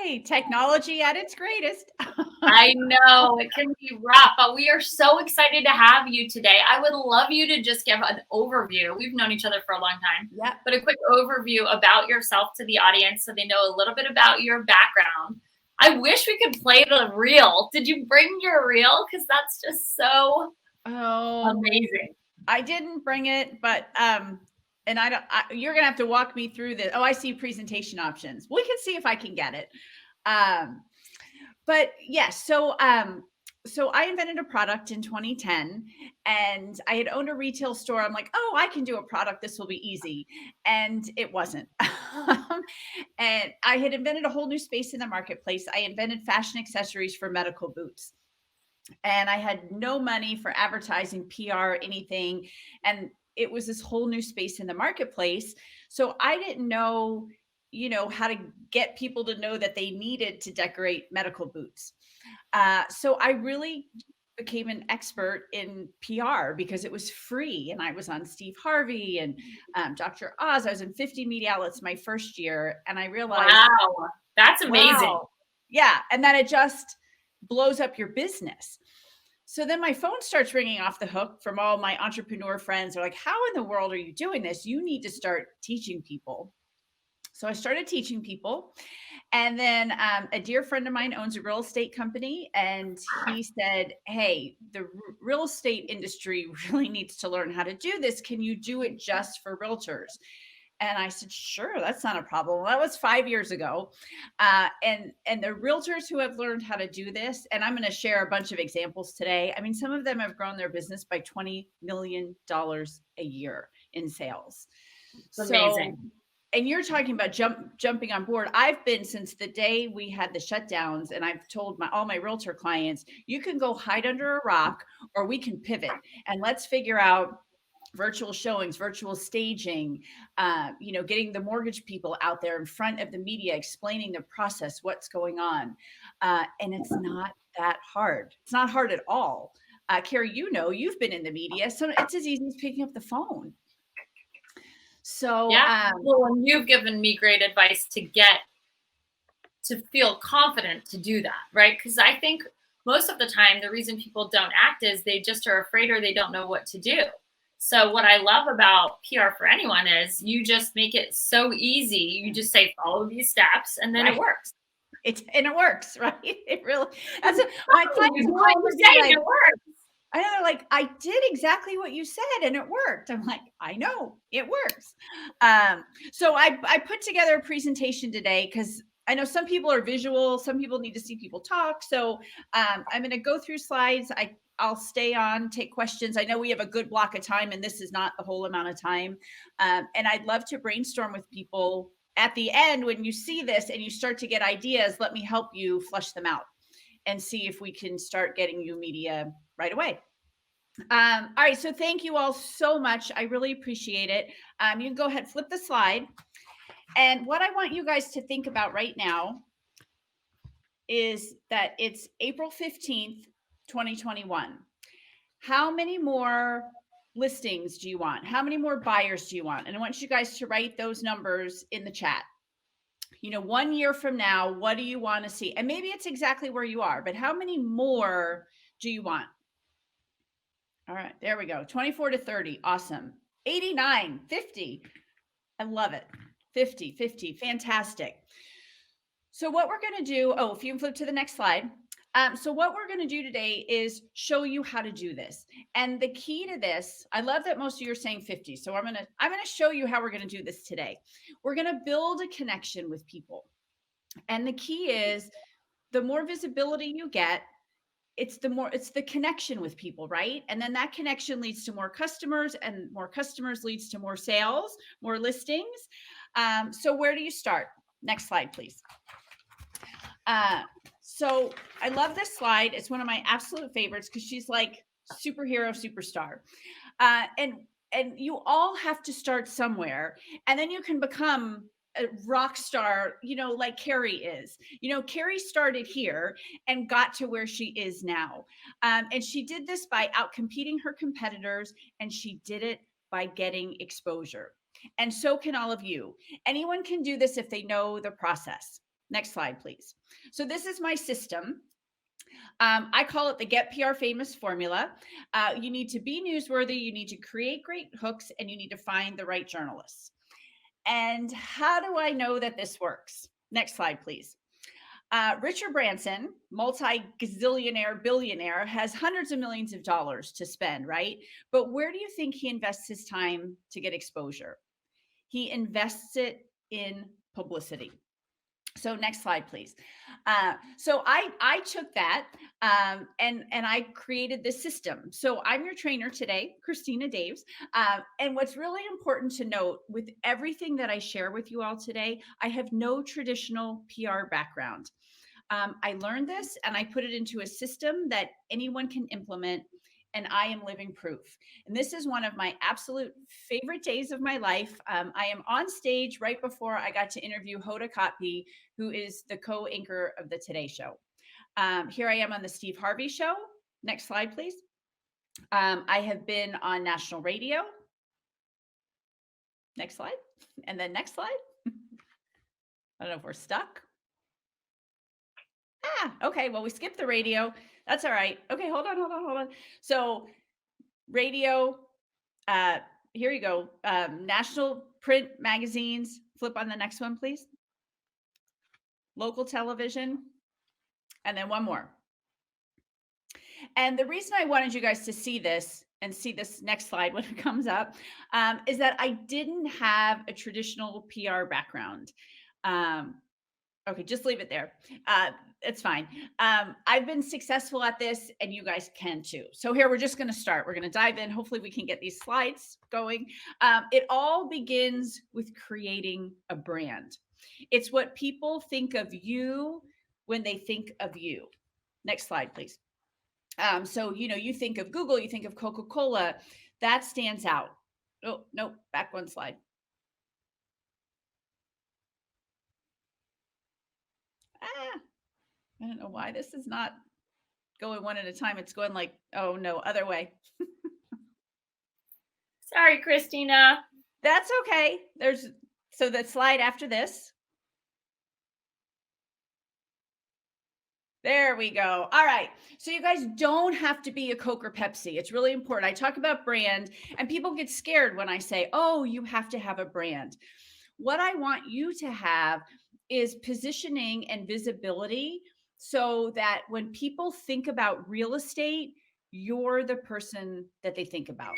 Hey, technology at its greatest. I know it can be rough, but we are so excited to have you today. I would love you to just give an overview. We've known each other for a long time, Yep. but a quick overview about yourself to the audience so they know a little bit about your background. I wish we could play the reel. Did you bring your reel? Because that's just so amazing. I didn't bring it, but and you're gonna have to walk me through this. Oh, I see presentation options. We can see if I can get it. But yes, so I invented a product in 2010 and I had owned a retail store. I'm like, oh, I can do a product. This will be easy. And it wasn't. And I had invented a whole new space in the marketplace. I invented fashion accessories for medical boots. And I had no money for advertising, PR, anything. And it was this whole new space in the marketplace. So I didn't know, how to get people to know that they needed to decorate medical boots. So I really became an expert in PR because it was free. And I was on Steve Harvey and Dr. Oz. I was in 50 media outlets my first year. And I realized, wow, that's amazing. Wow. Yeah. And then it just blows up your business. So then my phone starts ringing off the hook from all my entrepreneur friends. They're like, how in the world are you doing this? You need to start teaching people. So I started teaching people. And then a dear friend of mine owns a real estate company. And he said, hey, the real estate industry really needs to learn how to do this. Can you do it just for realtors? And I said, sure, that's not a problem. Well, that was 5 years ago. And the realtors who have learned how to do this, and I'm going to share a bunch of examples today. I mean, some of them have grown their business by $20 million a year in sales. It's amazing. And you're talking about jumping on board. I've been since the day we had the shutdowns, and I've told all my realtor clients, you can go hide under a rock or we can pivot and let's figure out virtual showings, virtual staging, getting the mortgage people out there in front of the media, explaining the process, what's going on. And it's not that hard. It's not hard at all. Keri, you've been in the media, so it's as easy as picking up the phone. So, yeah. Well, and you've given me great advice to feel confident to do that, right? Because I think most of the time, the reason people don't act is they just are afraid or they don't know what to do. So what I love about PR for anyone is you just make it so easy. You just say, follow these steps, and then it works. It works, right? It really, that's my clients it works. I know, they're like, I did exactly what you said and it worked. I'm like, I know it works. So I put together a presentation today because I know some people are visual. Some people need to see people talk. So I'm going to go through slides. I'll stay on, take questions. I know we have a good block of time and this is not the whole amount of time. And I'd love to brainstorm with people at the end. When you see this and you start to get ideas, let me help you flush them out and see if we can start getting you media right away. All right. So thank you all so much. I really appreciate it. You can go ahead, flip the slide. And what I want you guys to think about right now is that it's April 15th, 2021. How many more listings do you want? How many more buyers do you want? And I want you guys to write those numbers in the chat. 1 year from now, what do you want to see? And maybe it's exactly where you are, but how many more do you want? All right, there we go. 24 to 30. Awesome. 89, 50. I love it. 50, fantastic. So what we're going to do, if you can flip to the next slide. So what we're going to do today is show you how to do this. And the key to this, I love that most of you are saying 50. So I'm going to show you how we're going to do this today. We're going to build a connection with people. And the key is the more visibility you get, it's the connection with people, right? And then that connection leads to more customers, and more customers leads to more sales, more listings. So where do you start? Next slide, please. So I love this slide. It's one of my absolute favorites because she's like superhero, superstar. And you all have to start somewhere, and then you can become a rock star, like Keri is. Keri started here and got to where she is now. And she did this by outcompeting her competitors, and she did it by getting exposure. And so can all of you. Anyone can do this if they know the process. Next slide, please. So this is my system. I call it the Get PR Famous formula. You need to be newsworthy, you need to create great hooks, and you need to find the right journalists. And how do I know that this works? Next slide, please. Richard Branson, multi-gazillionaire, billionaire, has hundreds of millions of dollars to spend, right? But where do you think he invests his time to get exposure? He invests it in publicity. So next slide, please. So I took that and I created this system. So I'm your trainer today, Christina Daves. And what's really important to note with everything that I share with you all today, I have no traditional PR background. I learned this and I put it into a system that anyone can implement, and I am living proof. And this is one of my absolute favorite days of my life. I am on stage right before I got to interview Hoda Kotb, who is the co-anchor of the Today Show. Here I am on the Steve Harvey Show. Next slide, please. I have been on national radio. Next slide. And then next slide. I don't know if we're stuck. Okay, well, we skipped the radio. That's all right. Okay, hold on. So radio, here you go. National print magazines. Flip on the next one, please. Local television. And then one more. And the reason I wanted you guys to see this and see this next slide when it comes up is that I didn't have a traditional PR background. Okay, just leave it there. It's fine. I've been successful at this and you guys can too. So here we're just going to start. We're going to dive in. Hopefully we can get these slides going. It all begins with creating a brand. It's what people think of you when they think of you. Next slide, please. So, you think of Google, you think of Coca-Cola, that stands out. Oh, no, back one slide. I don't know why this is not going one at a time. It's going like, oh no, other way. Sorry, Kristina. That's okay. So the slide after this. There we go. All right. So you guys don't have to be a Coke or Pepsi. It's really important. I talk about brand and people get scared when I say, oh, you have to have a brand. What I want you to have is positioning and visibility so that when people think about real estate, you're the person that they think about.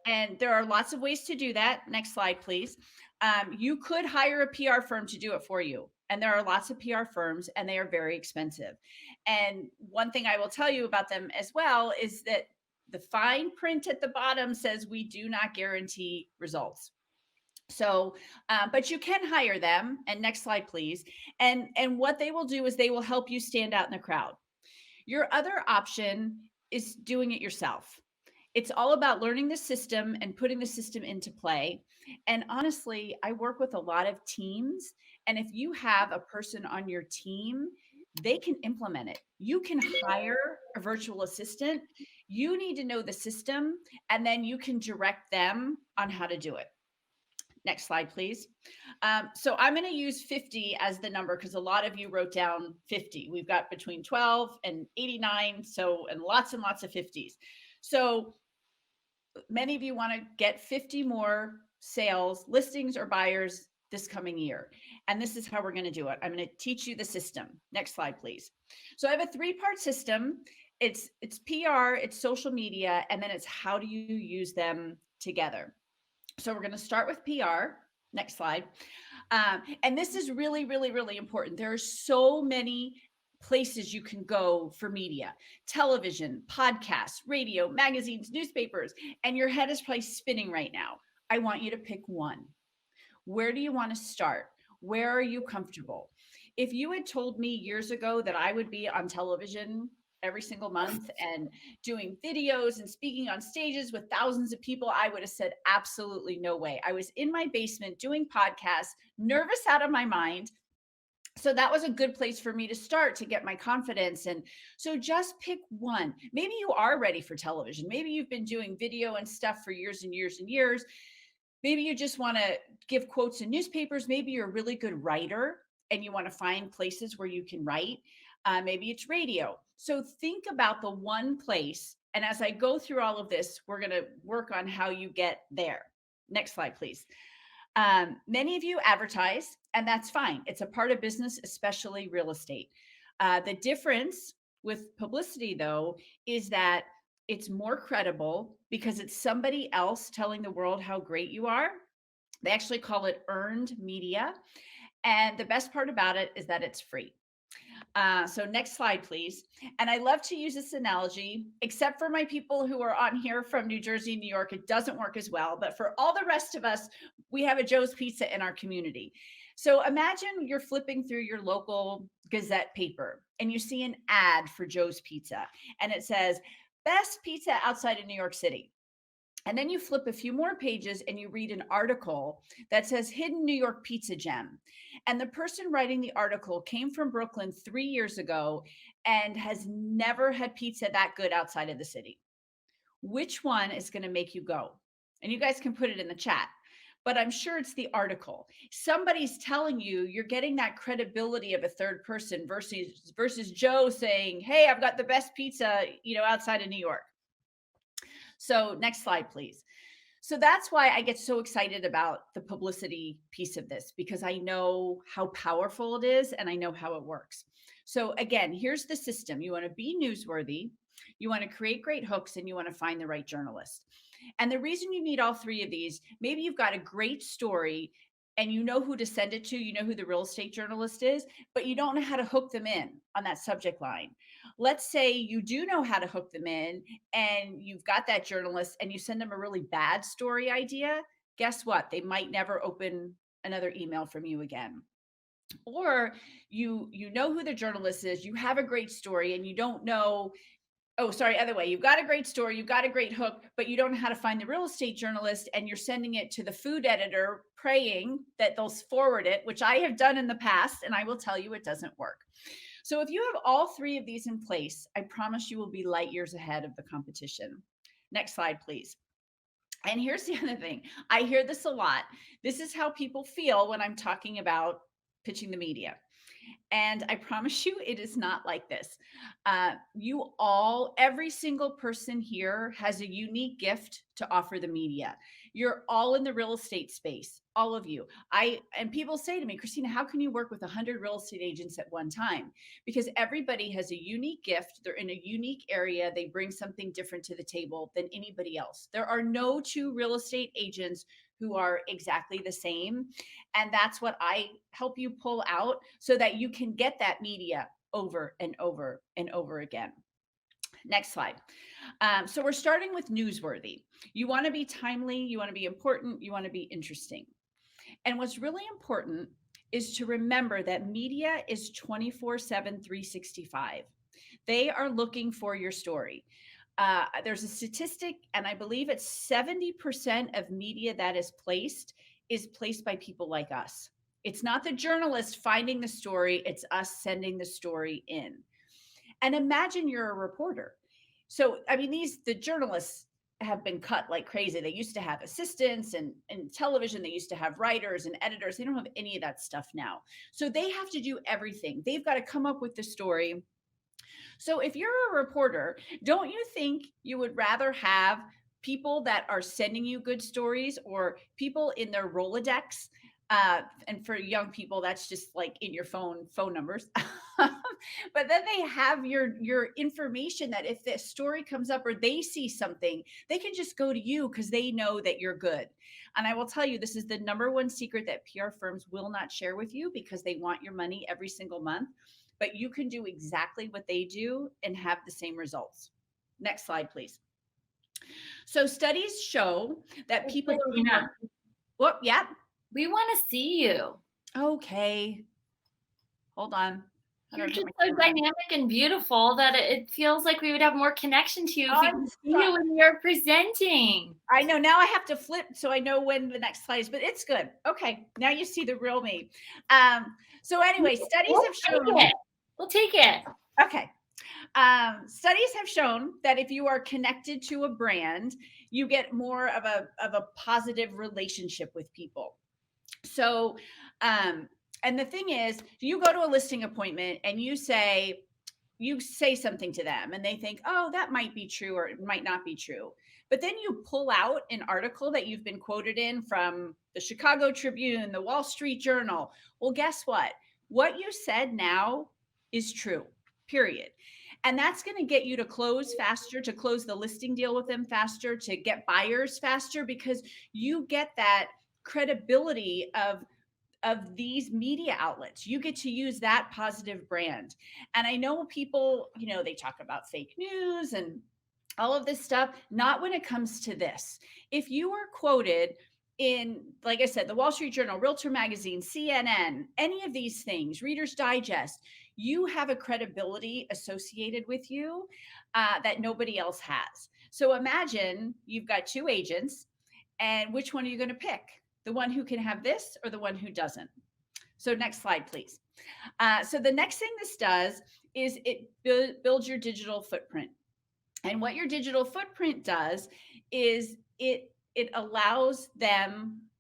And there are lots of ways to do that. Next slide, please. You could hire a PR firm to do it for you. And there are lots of PR firms and they are very expensive. And one thing I will tell you about them as well is that the fine print at the bottom says we do not guarantee results. So, but you can hire them. And next slide, please. And what they will do is they will help you stand out in the crowd. Your other option is doing it yourself. It's all about learning the system and putting the system into play. And honestly, I work with a lot of teams. And if you have a person on your team, they can implement it. You can hire a virtual assistant. You need to know the system, and then you can direct them on how to do it. Next slide, please. So I'm going to use 50 as the number because a lot of you wrote down 50. We've got between 12 and 89, and lots of 50s. So many of you want to get 50 more sales, listings, or buyers this coming year. And this is how we're going to do it. I'm going to teach you the system. Next slide, please. So I have a 3-part system. It's PR, it's social media, and then it's how do you use them together. So we're going to start with PR. Next slide. And this is really, really, really important. There are so many places you can go for media: television, podcasts, radio, magazines, newspapers, and your head is probably spinning right now. I want you to pick one. Where do you want to start? Where are you comfortable? If you had told me years ago that I would be on television every single month and doing videos and speaking on stages with thousands of people, I would have said absolutely no way. I was in my basement doing podcasts, nervous out of my mind. So that was a good place for me to start to get my confidence. And so just pick one. Maybe you are ready for television. Maybe you've been doing video and stuff for years and years and years. Maybe you just want to give quotes in newspapers. Maybe you're a really good writer and you want to find places where you can write. Maybe it's radio. So think about the one place. And as I go through all of this, we're going to work on how you get there. Next slide, please. Many of you advertise, and that's fine. It's a part of business, especially real estate. The difference with publicity, though, is that it's more credible because it's somebody else telling the world how great you are. They actually call it earned media. And the best part about it is that it's free. So next slide, please. And I love to use this analogy, except for my people who are on here from New Jersey, New York, it doesn't work as well. But for all the rest of us, we have a Joe's Pizza in our community. So imagine you're flipping through your local Gazette paper and you see an ad for Joe's Pizza. And it says, best pizza outside of New York City. And then you flip a few more pages and you read an article that says hidden New York pizza gem. And the person writing the article came from Brooklyn 3 years ago and has never had pizza that good outside of the city. Which one is going to make you go? And you guys can put it in the chat, but I'm sure it's the article. Somebody's telling you you're getting that credibility of a third person versus Joe saying, hey, I've got the best pizza, outside of New York. So next slide, please. So that's why I get so excited about the publicity piece of this, because I know how powerful it is and I know how it works. So again, here's the system. You want to be newsworthy, you want to create great hooks, and you want to find the right journalist. And the reason you need all three of these, maybe you've got a great story and you know who to send it to, you know who the real estate journalist is, but you don't know how to hook them in on that subject line. Let's say you do know how to hook them in and you've got that journalist and you send them a really bad story idea. Guess what? They might never open another email from you again. Or you know who the journalist is, you have a great story and you don't know, other way. You've got a great story, you've got a great hook, but you don't know how to find the real estate journalist and you're sending it to the food editor praying that they'll forward it, which I have done in the past, and I will tell you it doesn't work. So if you have all three of these in place, I promise you will be light years ahead of the competition. Next slide, please. And here's the other thing. I hear this a lot. This is how people feel when I'm talking about pitching the media. And I promise you, it is not like this. Every single person here has a unique gift to offer the media. You're all in the real estate space, all of you. And people say to me, Kristina, how can you work with 100 real estate agents at one time? Because everybody has a unique gift. They're in a unique area. They bring something different to the table than anybody else. There are no two real estate agents who are exactly the same. And that's what I help you pull out so that you can get that media over and over and over again. Next slide. So we're starting with newsworthy. You want to be timely, you want to be important, you want to be interesting. And what's really important is to remember that media is 24/7, 365. They are looking for your story. There's a statistic, and I believe it's 70% of media that is placed by people like us. It's not the journalist finding the story, it's us sending the story in. And imagine you're a reporter. So, I mean, the journalists have been cut like crazy. They used to have assistants and television. They used to have writers and editors. They don't have any of that stuff now. So they have to do everything. They've got to come up with the story. So if you're a reporter, don't you think you would rather have people that are sending you good stories or people in their Rolodex? And for young people, that's just like in your phone numbers. But then they have your information that if the story comes up or they see something, they can just go to you because they know that you're good. And I will tell you, this is the number one secret that PR firms will not share with you because they want your money every single month. But you can do exactly what they do and have the same results. Next slide, please. So studies show that people are more, yeah. We want to see you. Okay. Hold on. You're just so dynamic and beautiful that it feels like we would have more connection to you if we could see you when you're presenting. I know. Now I have to flip so I know when the next slide is, but it's good. Okay. Now you see the real me. So anyway, studies have shown. We'll take it. Okay. Studies have shown that if you are connected to a brand, you get more of a positive relationship with people. So And the thing is, you go to a listing appointment and you say something to them and they think, oh, that might be true or it might not be true. But then you pull out an article that you've been quoted in from the Chicago Tribune, the Wall Street Journal. Well, guess what? What you said now is true, period. And that's going to get you to close faster, to close the listing deal with them faster, to get buyers faster, because you get that credibility of these media outlets. You get to use that positive brand. And I know people, they talk about fake news and all of this stuff, not when it comes to this. If you are quoted in, like I said, the Wall Street Journal, Realtor Magazine, CNN, any of these things, Reader's Digest, you have a credibility associated with you that nobody else has. So imagine you've got two agents, and which one are you going to pick? The one who can have this or the one who doesn't? So next slide, please. So the next thing this does is it builds your digital footprint. And what your digital footprint does is it allows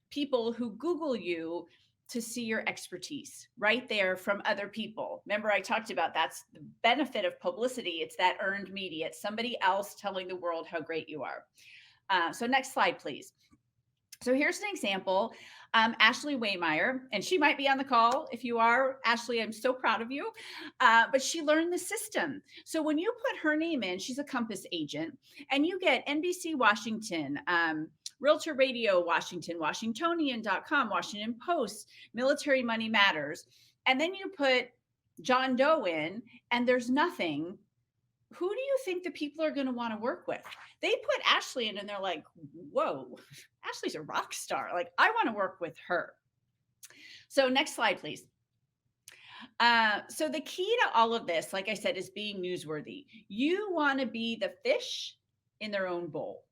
people who Google you, to see your expertise right there from other people. Remember, I talked about that's the benefit of publicity. It's that earned media. It's somebody else telling the world how great you are. So next slide, please. So here's an example. Ashley Waymeyer, and she might be on the call. If you are, Ashley, I'm so proud of you. But she learned the system. So when you put her name in, she's a Compass agent, and you get NBC Washington, Realtor Radio Washington, Washingtonian.com, Washington Post, Military Money Matters. And then you put John Doe in, and there's nothing. Who do you think the people are going to want to work with? They put Ashley in and they're like, whoa, Ashley's a rock star. Like, I want to work with her. So next slide, please. So the key to all of this, like I said, is being newsworthy. You want to be the fish in their own bowl.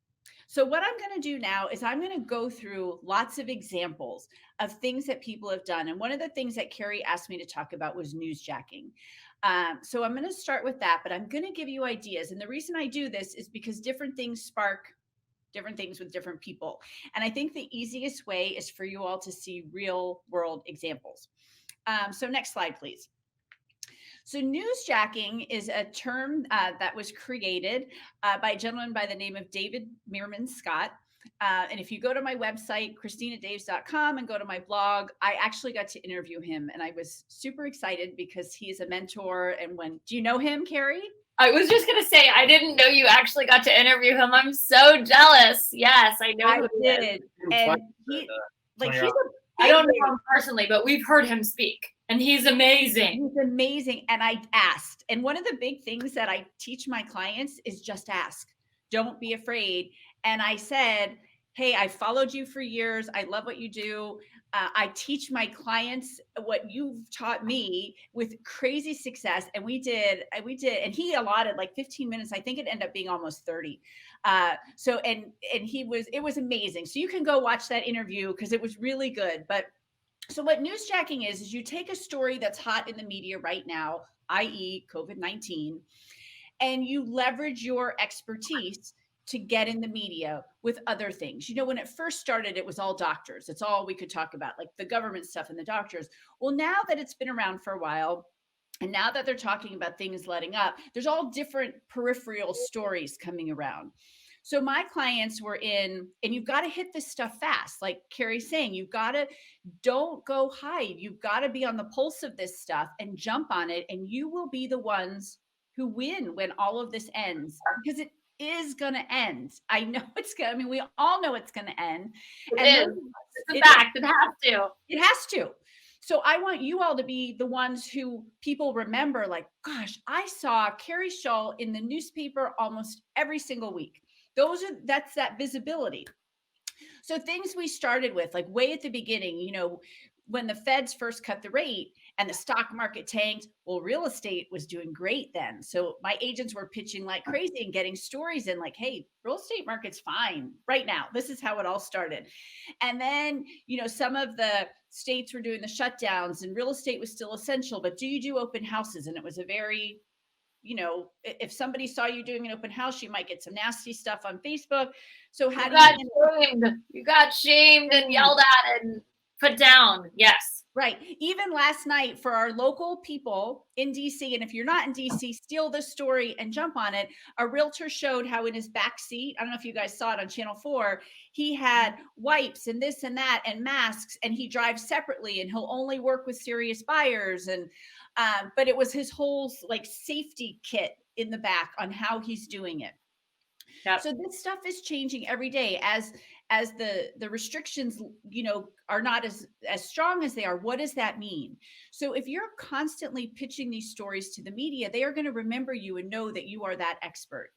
So what I'm going to do now is I'm going to go through lots of examples of things that people have done. And one of the things that Keri asked me to talk about was newsjacking. So I'm going to start with that, but I'm going to give you ideas. And the reason I do this is because different things spark different things with different people. And I think the easiest way is for you all to see real world examples. So next slide, please. So newsjacking is a term that was created by a gentleman by the name of David Meerman Scott. And if you go to my website, ChristinaDaves.com, and go to my blog, I actually got to interview him. And I was super excited because he's a mentor. And do you know him, Carrie? I was just going to say, I didn't know you actually got to interview him. I'm so jealous. Yes, I know. I did. And I don't know him personally, but we've heard him speak. And he's amazing. He's amazing. And I asked. And one of the big things that I teach my clients is just ask. Don't be afraid. And I said, hey, I followed you for years. I love what you do. I teach my clients what you've taught me with crazy success. And we did, and he allotted like 15 minutes. I think it ended up being almost 30. It was amazing. So you can go watch that interview because it was really good. But so what newsjacking is you take a story that's hot in the media right now, i.e. COVID-19, and you leverage your expertise to get in the media with other things. You know, when it first started, it was all doctors. It's all we could talk about, like the government stuff and the doctors. Well, now that it's been around for a while, and now that they're talking about things letting up, there's all different peripheral stories coming around. So my clients were in, and you've got to hit this stuff fast. Like Keri's saying, don't go hide. You've got to be on the pulse of this stuff and jump on it. And you will be the ones who win when all of this ends, because it is going to end. I know it's going to, we all know it's going to end. It's a fact. It has to. It has to. So I want you all to be the ones who people remember, like, gosh, I saw Keri Shull in the newspaper almost every single week. That's that visibility. So things we started with, like way at the beginning, you know, when the feds first cut the rate and the stock market tanked, well, real estate was doing great then. So my agents were pitching like crazy and getting stories in like, hey, real estate market's fine right now. This is how it all started. And then, you know, some of the states were doing the shutdowns and real estate was still essential, but do you do open houses? And it was a very, you know, if somebody saw you doing an open house, you might get some nasty stuff on Facebook. So how you got shamed and yelled at and put down. Yes. Right. Even last night for our local people in DC, and if you're not in DC, steal this story and jump on it. A realtor showed how in his back seat, I don't know if you guys saw it on Channel 4, he had wipes and this and that and masks, and he drives separately and he'll only work with serious buyers. And but it was his whole like safety kit in the back on how he's doing it. Yep. So this stuff is changing every day as the restrictions, you know, are not as strong as they are. What does that mean? So if you're constantly pitching these stories to the media, they are going to remember you and know that you are that expert.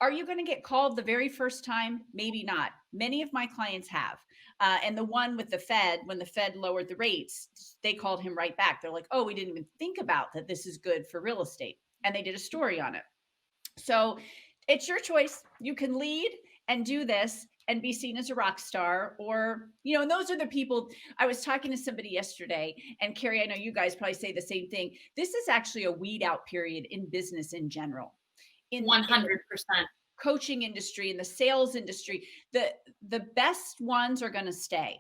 Are you going to get called the very first time? Maybe not. Many of my clients have. And the one with the Fed, when the Fed lowered the rates, they called him right back. They're like, oh, we didn't even think about that this is good for real estate. And they did a story on it. So it's your choice. You can lead and do this and be seen as a rock star, or, you know, and those are the people. I was talking to somebody yesterday, and Carrie, I know you guys probably say the same thing. This is actually a weed out period in business in general. In 100%. coaching industry, in the sales industry, the best ones are going to stay.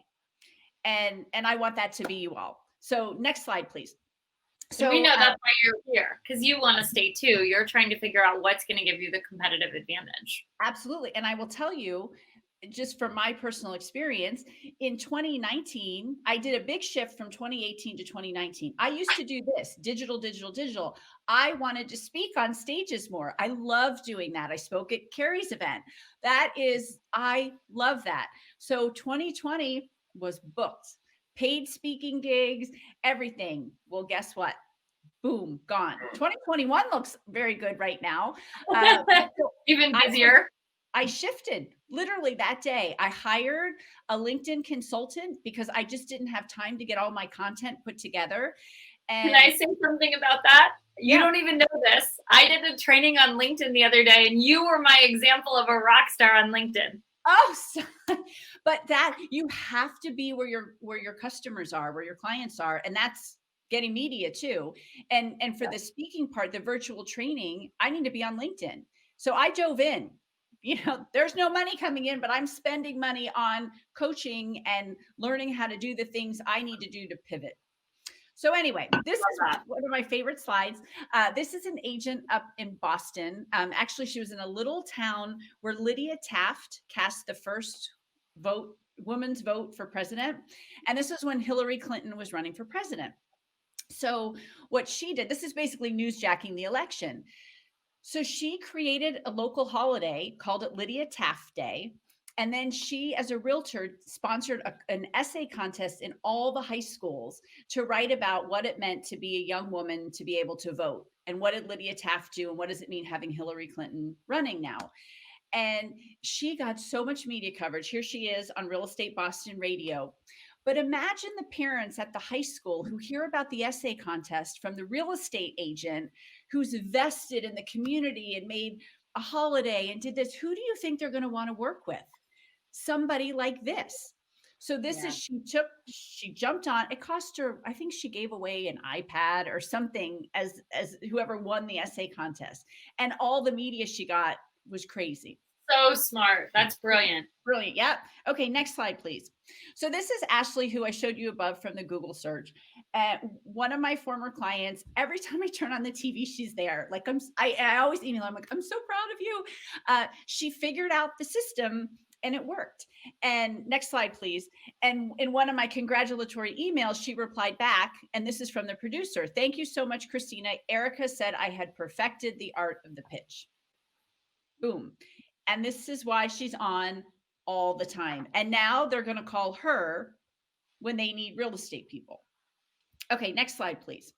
And I want that to be you all. So next slide, please. So we know that's why you're here, because you want to stay too. You're trying to figure out what's going to give you the competitive advantage. Absolutely. And I will tell you, just from my personal experience, in 2019, I did a big shift from 2018 to 2019. I used to do this digital. I wanted to speak on stages more. I love doing that. I spoke at Keri's event. I love that. So 2020 was booked, paid speaking gigs, everything. Well, guess what? Boom, gone. 2021 looks very good right now. Even busier. I shifted literally that day. I hired a LinkedIn consultant because I just didn't have time to get all my content put together. And can I say something about that? You don't even know this. I did a training on LinkedIn the other day, and you were my example of a rock star on LinkedIn. Oh, but that you have to be where your customers are, where your clients are, and that's getting media too. And for the speaking part, the virtual training, I need to be on LinkedIn. So I dove in. You know, there's no money coming in, but I'm spending money on coaching and learning how to do the things I need to do to pivot. So anyway, this is one of my favorite slides. This is an agent up in Boston. Actually, she was in a little town where Lydia Taft cast the first woman's vote for president. And this is when Hillary Clinton was running for president. So what she did, this is basically newsjacking the election. So she created a local holiday, called it Lydia Taft Day. And then she, as a realtor, sponsored an essay contest in all the high schools to write about what it meant to be a young woman to be able to vote. And what did Lydia Taft do? And what does it mean having Hillary Clinton running now? And she got so much media coverage. Here she is on Real Estate Boston Radio. But imagine the parents at the high school who hear about the essay contest from the real estate agent who's vested in the community and made a holiday and did this. Who do you think they're going to want to work with? Somebody like this. So this is, she jumped on, it cost her, I think she gave away an iPad or something as whoever won the essay contest. And all the media she got was crazy. So smart. That's brilliant. Brilliant. Yep. Okay. Next slide, please. So this is Ashley, who I showed you above from the Google search. One of my former clients, every time I turn on the TV, she's there. Like I always email, I'm like, I'm so proud of you. She figured out the system and it worked. And next slide, please. And in one of my congratulatory emails, she replied back, and this is from the producer. Thank you so much, Kristina. Erica said I had perfected the art of the pitch. Boom. And this is why she's on all the time. And now they're going to call her when they need real estate people. Okay, next slide, please.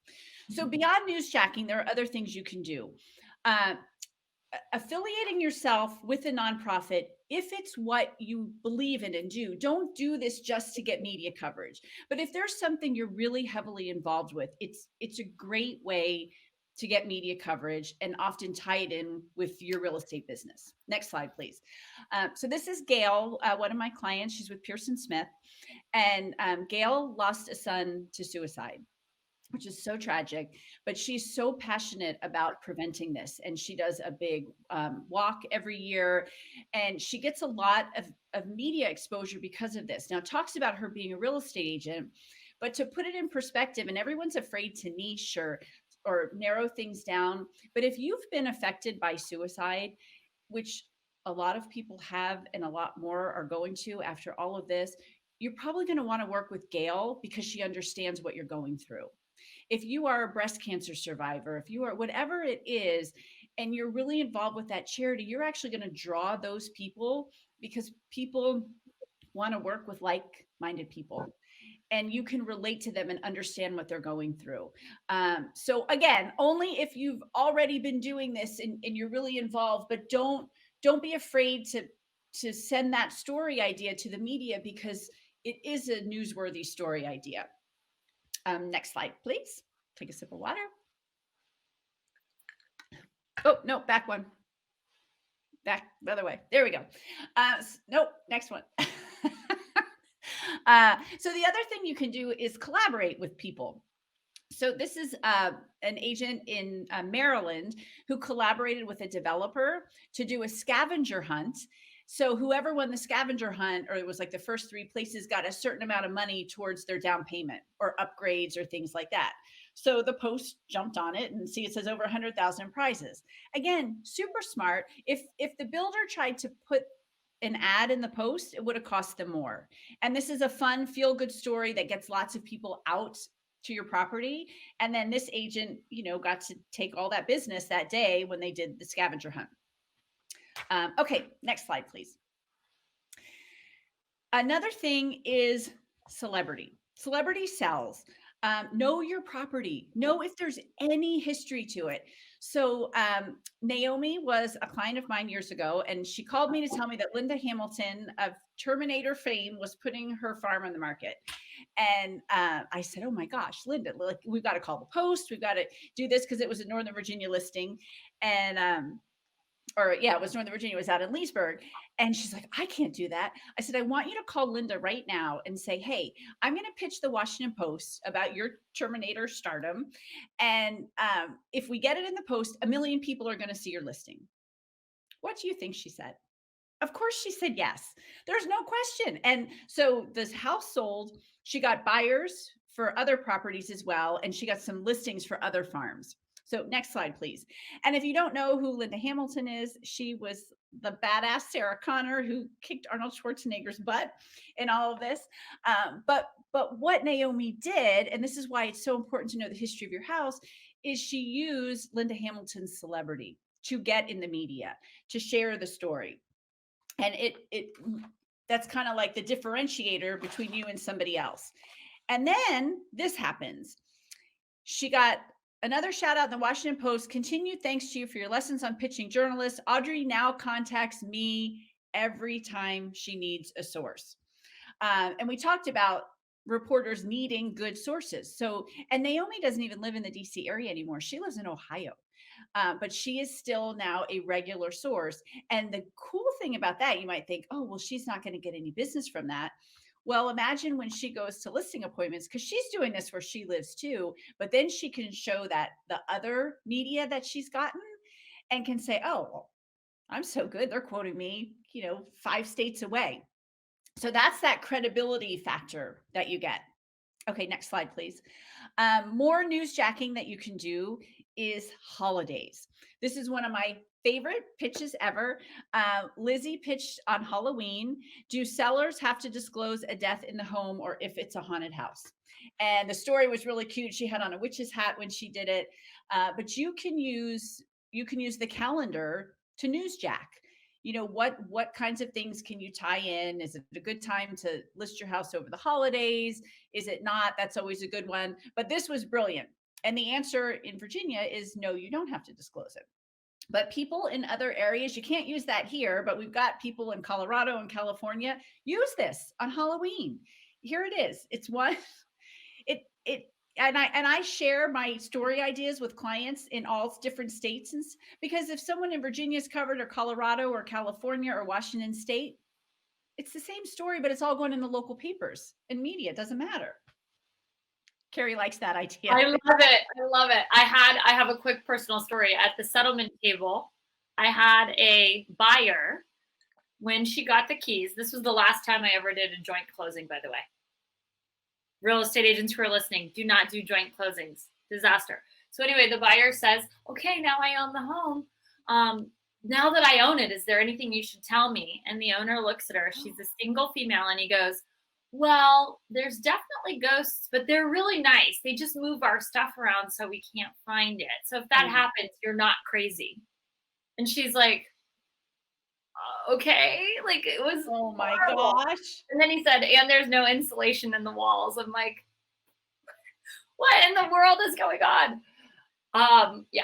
So beyond newsjacking, there are other things you can do. Affiliating yourself with a nonprofit, if it's what you believe in and do, don't do this just to get media coverage. But if there's something you're really heavily involved with, it's a great way to get media coverage and often tie it in with your real estate business. Next slide, please. So this is Gail, one of my clients. She's with Pearson Smith. And Gail lost a son to suicide, which is so tragic, but she's so passionate about preventing this. And she does a big walk every year, and she gets a lot of media exposure because of this. Now, it talks about her being a real estate agent, But to put it in perspective, and everyone's afraid to niche or narrow things down. But if you've been affected by suicide, which a lot of people have and a lot more are going to after all of this, you're probably going to want to work with Gail because she understands what you're going through. If you are a breast cancer survivor, if you are whatever it is, and you're really involved with that charity, you're actually going to draw those people because people want to work with like-minded people, and you can relate to them and understand what they're going through. So again, only if you've already been doing this and you're really involved, but don't be afraid to send that story idea to the media because it is a newsworthy story idea. Next slide, please. Take a sip of water. Oh, no, back one. Back the other way. There we go. Nope, next one. So the other thing you can do is collaborate with people. So this is an agent in Maryland who collaborated with a developer to do a scavenger hunt. So whoever won the scavenger hunt, or it was like the first 3 places, got a certain amount of money towards their down payment or upgrades or things like that. So the Post jumped on it and see it says over 100,000 prizes. Again, super smart. If the builder tried to put an ad in the Post, it would have cost them more. And this is a fun, feel-good story that gets lots of people out to your property. And then this agent, got to take all that business that day when they did the scavenger hunt. Okay, next slide, please. Another thing is celebrity. Celebrity sells. Know your property. Know if there's any history to it. So Naomi was a client of mine years ago, and she called me to tell me that Linda Hamilton of Terminator fame was putting her farm on the market. And I said, oh my gosh, Linda, like, we've got to call the Post. We've got to do this because it was a Northern Virginia listing. And it was Northern Virginia, it was out in Leesburg. And she's like, I can't do that. I said, I want you to call Linda right now and say, hey, I'm going to pitch the Washington Post about your Terminator stardom. And if we get it in the Post, 1 million people are going to see your listing. What do you think she said? Of course she said yes. There's no question. And so this house sold. She got buyers for other properties as well. And she got some listings for other farms. So next slide, please. And if you don't know who Linda Hamilton is, she was the badass Sarah Connor who kicked Arnold Schwarzenegger's butt in all of this. But what Naomi did, and this is why it's so important to know the history of your house, is she used Linda Hamilton's celebrity to get in the media, to share the story. And that's kind of like the differentiator between you and somebody else. And then this happens. She got another shout out in the Washington Post. Continued thanks to you for your lessons on pitching journalists. Audrey now contacts me every time she needs a source. And we talked about reporters needing good sources. So, and Naomi doesn't even live in the DC area anymore. She lives in Ohio. But she is still now a regular source. And the cool thing about that, you might think, oh, well, she's not going to get any business from that. Well, imagine when she goes to listing appointments, because she's doing this where she lives too, but then she can show that the other media that she's gotten and can say, oh, well, I'm so good. They're quoting me, 5 states away. So that's that credibility factor that you get. Okay, next slide, please. More newsjacking that you can do is holidays. This is one of my favorite pitches ever. Lizzie pitched on Halloween. Do sellers have to disclose a death in the home or if it's a haunted house? And the story was really cute. She had on a witch's hat when she did it. But you can use the calendar to newsjack. What kinds of things can you tie in? Is it a good time to list your house over the holidays? Is it not? That's always a good one. But this was brilliant. And the answer in Virginia is no, you don't have to disclose it. But people in other areas, you can't use that here, but we've got people in Colorado and California use this on Halloween. Here it is. It's one, and I share my story ideas with clients in all different states, because if someone in Virginia is covered, or Colorado or California or Washington State, it's the same story, but it's all going in the local papers and media. It doesn't matter. Keri likes that idea. I love it. I love it. I have a quick personal story. At the settlement table, I had a buyer when she got the keys. This was the last time I ever did a joint closing, by the way. Real estate agents who are listening, do not do joint closings. Disaster. So anyway, the buyer says, okay, now I own the home. Now that I own it, is there anything you should tell me? And the owner looks at her. She's a single female, and he goes, well, there's definitely ghosts, but they're really nice. They just move our stuff around so we can't find it. So if that happens, you're not crazy. And she's like, okay. Like, it was Oh my horrible. gosh. And then he said, and there's no insulation in the walls. I'm like, what in the world is going on? Yeah.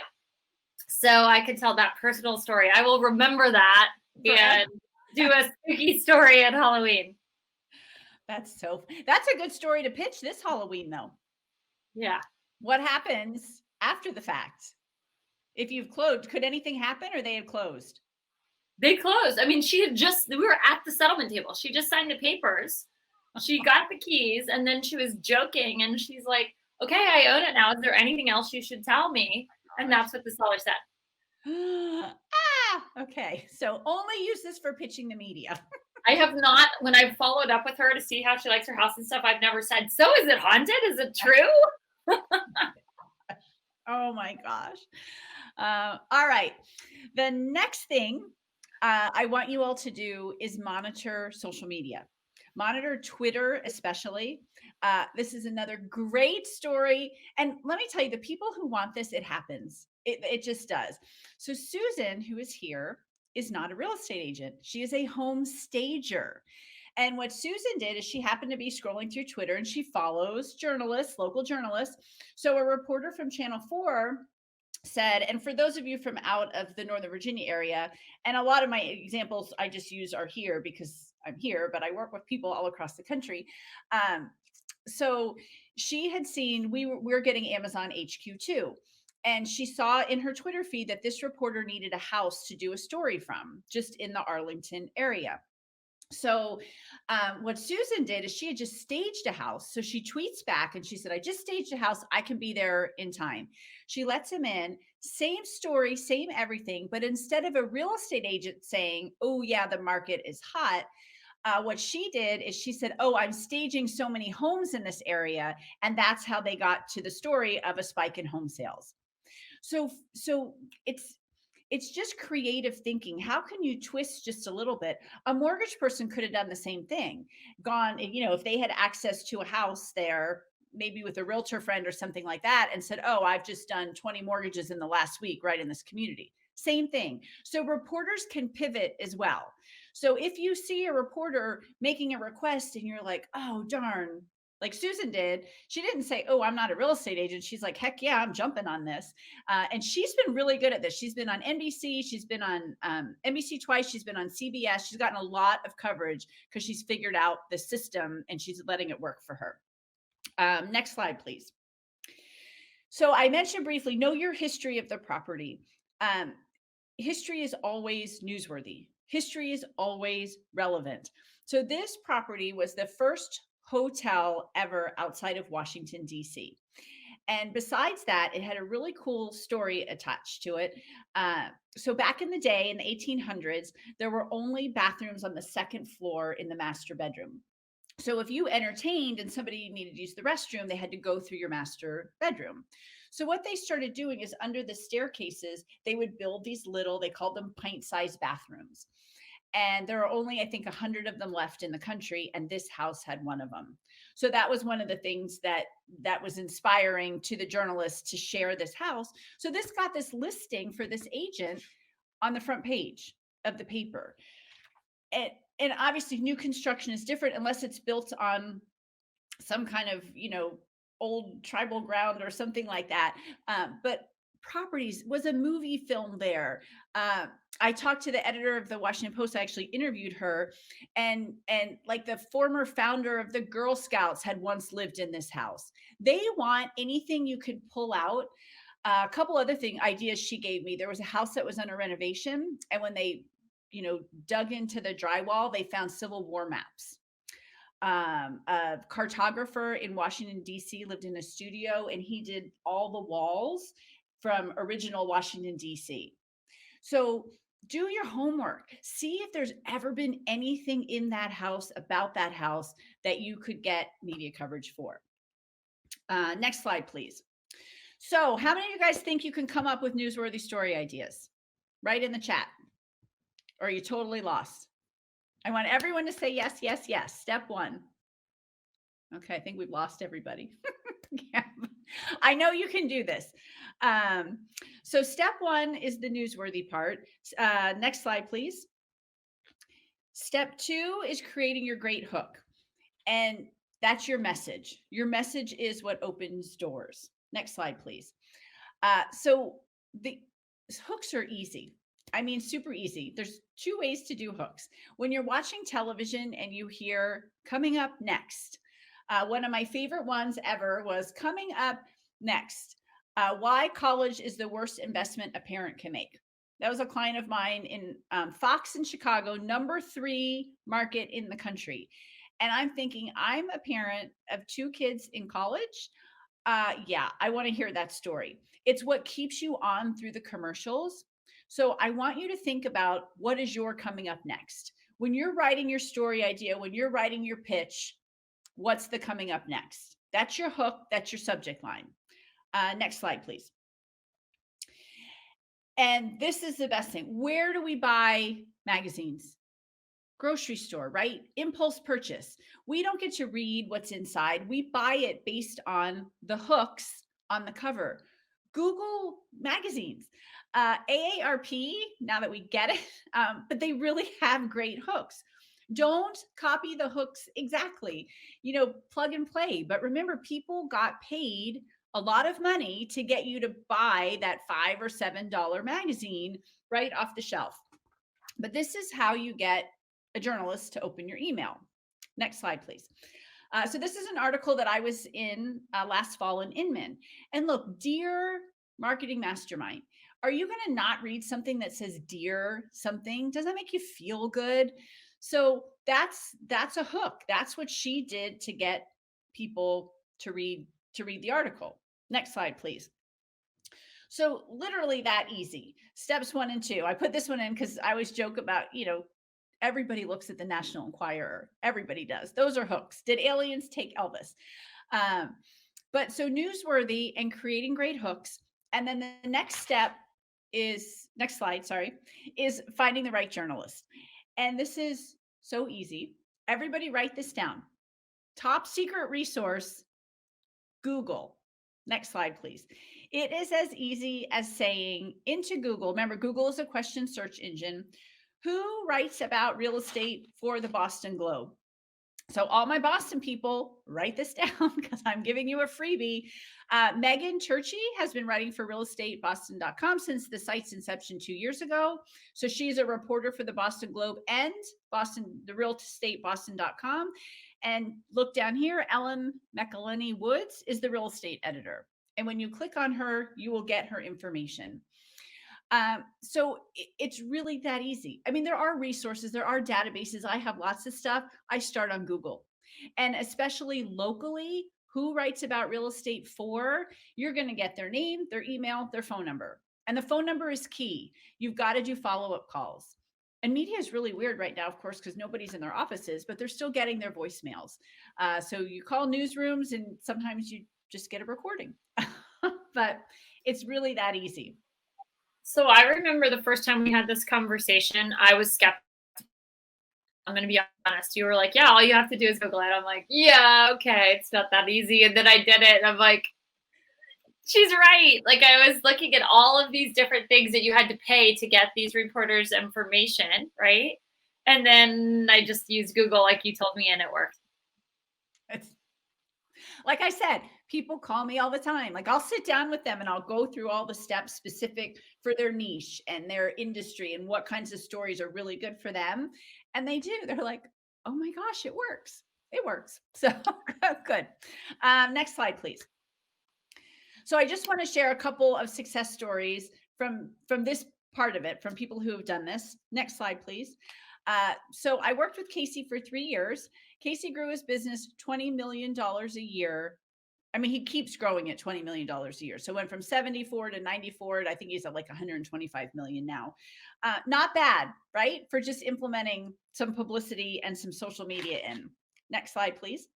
So I could tell that personal story. I will remember that and do a spooky story at Halloween. That's a good story to pitch this Halloween, though. Yeah. What happens after the fact? If you've closed, could anything happen, or they had closed? They closed. I mean, we were at the settlement table. She just signed the papers. She got the keys, and then she was joking, and she's like, okay, I own it now. Is there anything else you should tell me? And that's what the seller said. Okay. So only use this for pitching the media. I have not, when I've followed up with her to see how she likes her house and stuff, I've never said, so is it haunted? Is it true? Oh my gosh. All right. The next thing I want you all to do is monitor social media. Monitor Twitter, especially. This is another great story. And let me tell you, the people who want this, it happens. It just does. So Susan, who is here, is not a real estate agent. She is a home stager. And what Susan did is she happened to be scrolling through Twitter, and she follows journalists, local journalists. So a reporter from Channel 4 said, and for those of you from out of the Northern Virginia area, and a lot of my examples I just use are here because I'm here, but I work with people all across the country. So she had seen we're getting Amazon HQ too. And she saw in her Twitter feed that this reporter needed a house to do a story from, just in the Arlington area. So what Susan did is she had just staged a house. So she tweets back and she said, I just staged a house. I can be there in time. She lets him in. Same story, same everything. But instead of a real estate agent saying, oh, yeah, the market is hot. What she did is she said, oh, I'm staging so many homes in this area. And that's how they got to the story of a spike in home sales. So it's just creative thinking. How can you twist just a little bit? A mortgage person could have done the same thing, gone, if they had access to a house there, maybe with a realtor friend or something like that, and said, oh, I've just done 20 mortgages in the last week, right in this community. Same thing. So reporters can pivot as well. So if you see a reporter making a request and you're like, oh, darn, like Susan did, she didn't say, oh, I'm not a real estate agent. She's like, heck yeah, I'm jumping on this. And she's been really good at this. She's been on NBC. She's been on NBC twice. She's been on CBS. She's gotten a lot of coverage because she's figured out the system and she's letting it work for her. Next slide, please. So I mentioned briefly, know your history of the property. History is always newsworthy. History is always relevant. So this property was the first hotel ever outside of Washington, D.C. And besides that, it had a really cool story attached to it. So back in the day, in the 1800s, there were only bathrooms on the second floor in the master bedroom. So if you entertained and somebody needed to use the restroom, they had to go through your master bedroom. So what they started doing is under the staircases, they would build these little, they called them pint-sized bathrooms. And there are only, I think, 100 of them left in the country, and this house had one of them. So that was one of the things that was inspiring to the journalists to share this house. So this got this listing for this agent on the front page of the paper. And obviously new construction is different unless it's built on some kind of, old tribal ground or something like that. But properties was a movie film there. I talked to the editor of the Washington Post. I actually interviewed her, and like the former founder of the Girl Scouts had once lived in this house. They want anything you could pull out. A couple other ideas she gave me. There was a house that was under renovation, and when they dug into the drywall, they found Civil War maps. A cartographer in Washington, D.C. lived in a studio, and he did all the walls from original Washington, D.C. So do your homework. See if there's ever been anything in that house about that house that you could get media coverage for. Next slide, please. So how many of you guys think you can come up with newsworthy story ideas? Write in the chat. Or are you totally lost? I want everyone to say yes, yes, yes. Step one. Okay, I think we've lost everybody. Yeah. I know you can do this. So step one is the newsworthy part. Next slide, please. Step two is creating your great hook. And that's your message. Your message is what opens doors. Next slide, please. So the hooks are easy. I mean, super easy. There's two ways to do hooks. When you're watching television and you hear coming up next, one of my favorite ones ever was coming up next. Why college is the worst investment a parent can make. That was a client of mine in Fox in Chicago, #3 market in the country. And I'm thinking, I'm a parent of 2 kids in college. Yeah, I want to hear that story. It's what keeps you on through the commercials. So I want you to think about what is your coming up next. When you're writing your story idea, when you're writing your pitch, what's the coming up next? That's your hook. That's your subject line. Next slide, please. And this is the best thing. Where do we buy magazines? Grocery store, right? Impulse purchase. We don't get to read what's inside. We buy it based on the hooks on the cover. Google magazines, AARP, now that we get it, but they really have great hooks. Don't copy the hooks exactly, plug and play. But remember, people got paid a lot of money to get you to buy that $5 or $7 magazine right off the shelf. But this is how you get a journalist to open your email. Next slide, please. So this is an article that I was in last fall in Inman. And look, dear marketing mastermind, are you going to not read something that says dear something? Does that make you feel good? So that's a hook. That's what she did to get people to read the article. Next slide, please. So literally that easy. Steps 1 and 2. I put this one in because I always joke about, everybody looks at the National Enquirer. Everybody does. Those are hooks. Did aliens take Elvis? But so newsworthy and creating great hooks. And then the next step is, next slide, sorry, is finding the right journalist. And this is so easy. Everybody write this down. Top secret resource, Google. Next slide, please. It is as easy as saying into Google, remember, Google is a question search engine, who writes about real estate for the Boston Globe? So all my Boston people, write this down because I'm giving you a freebie. Megan Turchi has been writing for realestateboston.com since the site's inception 2 years ago. So she's a reporter for the Boston Globe and the realestateboston.com. And look down here, Ellen McElhenney Woods is the real estate editor. And when you click on her, you will get her information. So it's really that easy. I mean, there are resources, there are databases. I have lots of stuff. I start on Google. And especially locally, who writes about real estate for, you're going to get their name, their email, their phone number. And the phone number is key. You've got to do follow-up calls. And media is really weird right now, of course, because nobody's in their offices, but they're still getting their voicemails. So you call newsrooms and sometimes you just get a recording. But it's really that easy. So I remember the first time we had this conversation, I was skeptical. I'm going to be honest. You were like, yeah, all you have to do is Google it. I'm like, yeah, okay, it's not that easy. And then I did it and I'm like, she's right. Like I was looking at all of these different things that you had to pay to get these reporters' information, right? And then I just used Google like you told me and it worked. It's, like I said, people call me all the time. Like I'll sit down with them and I'll go through all the steps specific for their niche and their industry and what kinds of stories are really good for them. And they do. They're like, oh my gosh, it works. It works. So good. Next slide, please. So I just want to share a couple of success stories from this part of it, from people who have done this. Next slide, please. So I worked with Casey for 3 years. Casey grew his business $20 million a year. I mean, he keeps growing at $20 million a year. So went from 74 to 94. I think he's at like 125 million now. Not bad, right? For just implementing some publicity and some social media in. Next slide, please.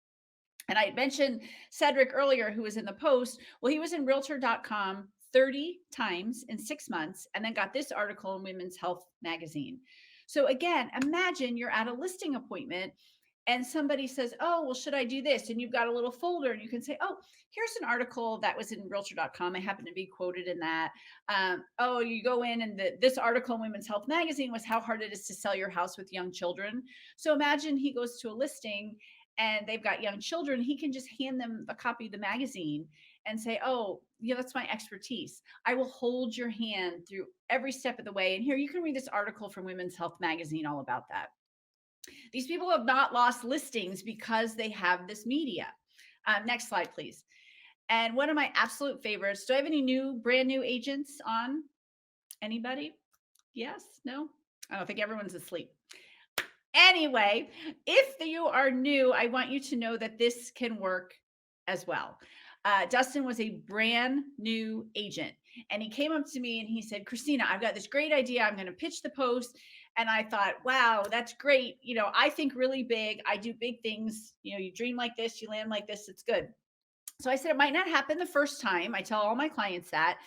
And I mentioned Cedric earlier, who was in the post. Well, he was in realtor.com 30 times in 6 months and then got this article in Women's Health magazine. So again, imagine you're at a listing appointment and somebody says, "Oh, well, should I do this?" And you've got a little folder and you can say, "Oh, here's an article that was in realtor.com. I happen to be quoted in that." Oh, you go in and this article in Women's Health magazine was how hard it is to sell your house with young children. So imagine he goes to a listing and they've got young children. He can just hand them a copy of the magazine and say, "Oh, yeah, that's my expertise. I will hold your hand through every step of the way. And here, you can read this article from Women's Health magazine all about that." These people have not lost listings because they have this media. Next slide, please. And one of my absolute favorites. Do I have any brand new agents on? Anybody? Yes? No? I don't think everyone's asleep. Anyway, if you are new, I want you to know that this can work as well. Dustin was a brand new agent, and he came up to me and he said, "Kristina, I've got this great idea. I'm going to pitch the post." And I thought, wow, that's great. I think really big. I do big things. You dream like this, you land like this. It's good. So I said, it might not happen the first time. I tell all my clients that.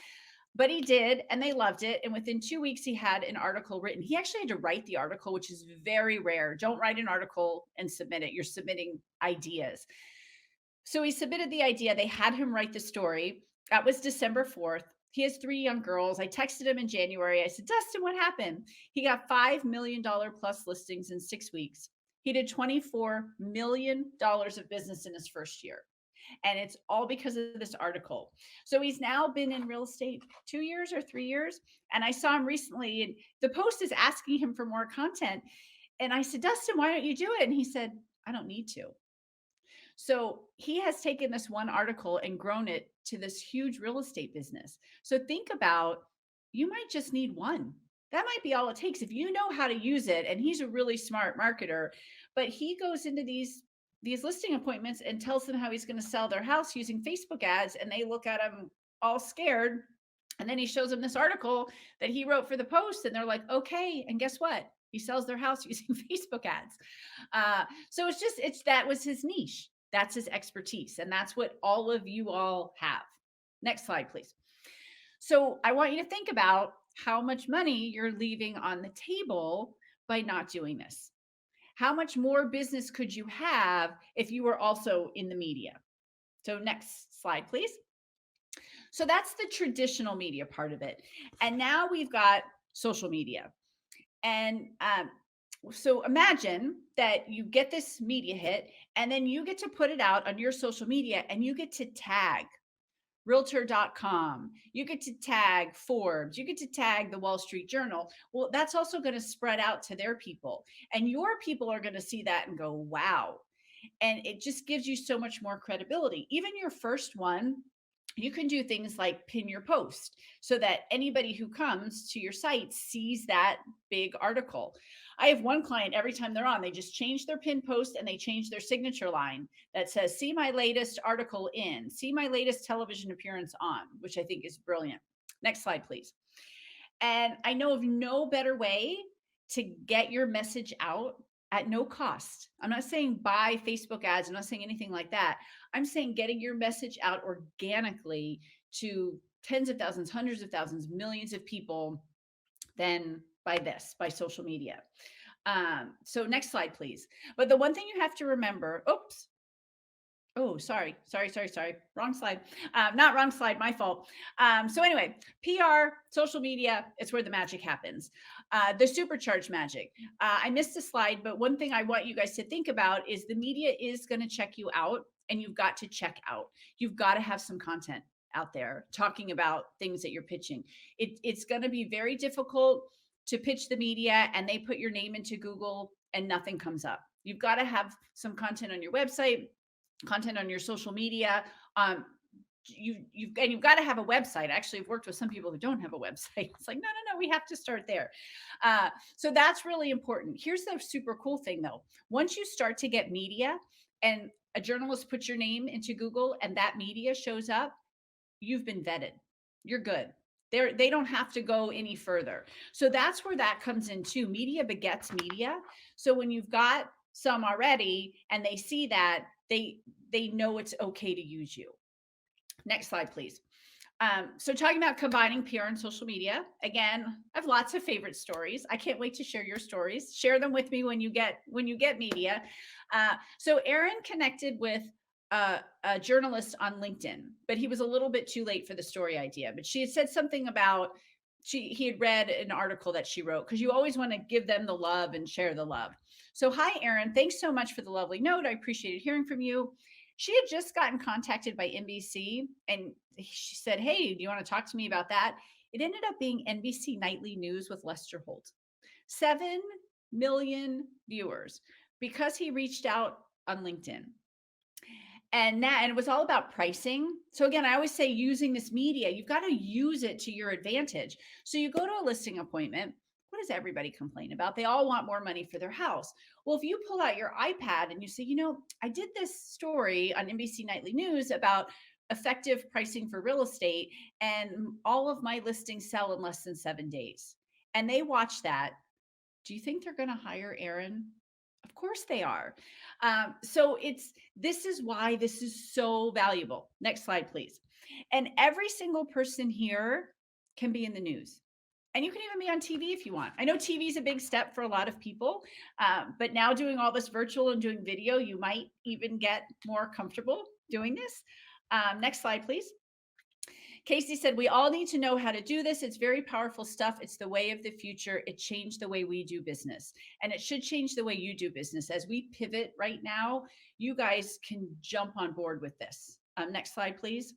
But he did, and they loved it. And within 2 weeks, he had an article written. He actually had to write the article, which is very rare. Don't write an article and submit it. You're submitting ideas. So he submitted the idea. They had him write the story. That was December 4th. He has 3 young girls. I texted him in January. I said, "Dustin, what happened?" He got $5 million plus listings in 6 weeks. He did $24 million of business in his first year. And it's all because of this article. So he's now been in real estate 2 years or 3 years. And I saw him recently, and the post is asking him for more content. And I said, "Dustin, why don't you do it?" And he said, "I don't need to." So he has taken this one article and grown it to this huge real estate business. So think about, you might just need one. That might be all it takes if you know how to use it. And he's a really smart marketer, but he goes into these listing appointments and tells them how he's going to sell their house using Facebook ads, and they look at him all scared. And then he shows them this article that he wrote for the post, and they're like, "Okay." And guess what? He sells their house using Facebook ads. So that was his niche. That's his expertise. And that's what all of you all have. Next slide, please. So I want you to think about how much money you're leaving on the table by not doing this. How much more business could you have if you were also in the media? So next slide, please. So that's the traditional media part of it. And now we've got social media. And so imagine that you get this media hit and then you get to put it out on your social media and you get to tag realtor.com. You get to tag Forbes. You get to tag the Wall Street Journal. Well, that's also going to spread out to their people. And your people are going to see that and go, "Wow." And it just gives you so much more credibility. Even your first one, you can do things like pin your post so that anybody who comes to your site sees that big article. I have one client, every time they're on, they just change their pin post and they change their signature line that says, "See my latest article in, see my latest television appearance on," which I think is brilliant. Next slide, please. And I know of no better way to get your message out at no cost. I'm not saying buy Facebook ads. I'm not saying anything like that. I'm saying getting your message out organically to tens of thousands, hundreds of thousands, millions of people than by social media. So next slide, please. But the one thing you have to remember, oops. Oh, sorry. Wrong slide. Not wrong slide, my fault. So anyway, PR, social media, it's where the magic happens. The supercharged magic. I missed a slide, but one thing I want you guys to think about is the media is going to check you out, and you've got to check out. You've got to have some content out there talking about things that you're pitching. It's going to be very difficult to pitch the media and they put your name into Google and nothing comes up. You've got to have some content on your website, content on your social media. You've got to have a website. Actually, I've worked with some people who don't have a website. It's like, no, we have to start there. So that's really important. Here's the super cool thing though. Once you start to get media and a journalist puts your name into Google and that media shows up, you've been vetted. You're good. They don't have to go any further. So that's where that comes in too. Media begets media. So when you've got some already and they see that, they know it's okay to use you. Next slide, please. So talking about combining PR and social media, again, I have lots of favorite stories. I can't wait to share your stories. Share them with me when you get media. So Aaron connected with a journalist on LinkedIn, but he was a little bit too late for the story idea. But she had said something about he had read an article that she wrote, because you always want to give them the love and share the love. So hi, Aaron. Thanks so much for the lovely note. I appreciated hearing from you. She had just gotten contacted by NBC, and she said, hey, do you want to talk to me about that? It ended up being NBC Nightly News with Lester Holt. 7 million viewers because he reached out on LinkedIn. And it was all about pricing. So again, I always say using this media, you've got to use it to your advantage. So you go to a listing appointment. What does everybody complain about? They all want more money for their house. Well, if you pull out your iPad and you say, I did this story on NBC Nightly News about effective pricing for real estate, and all of my listings sell in less than 7 days. And they watch that. Do you think they're going to hire Aaron? Of course they are. So this is why this is so valuable. Next slide, please. And every single person here can be in the news. And you can even be on TV if you want. I know TV is a big step for a lot of people, but now doing all this virtual and doing video, you might even get more comfortable doing this. Next slide, please. Casey said, we all need to know how to do this. It's very powerful stuff. It's the way of the future. It changed the way we do business. And it should change the way you do business. As we pivot right now, you guys can jump on board with this. Next slide, please.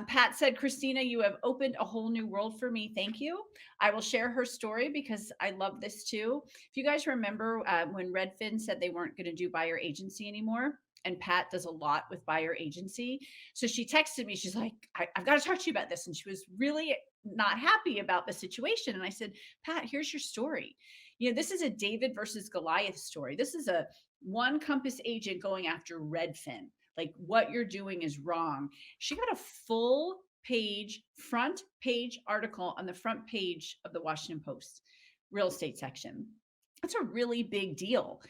Pat said, Kristina, you have opened a whole new world for me. Thank you. I will share her story because I love this too. If you guys remember when Redfin said they weren't going to do buyer agency anymore, and Pat does a lot with buyer agency. So she texted me. She's like, I've got to talk to you about this. And she was really not happy about the situation. And I said, Pat, here's your story. This is a David versus Goliath story. This is a one Compass agent going after Redfin. Like, what you're doing is wrong. She got a full page, front page article on the front page of the Washington Post real estate section. That's a really big deal.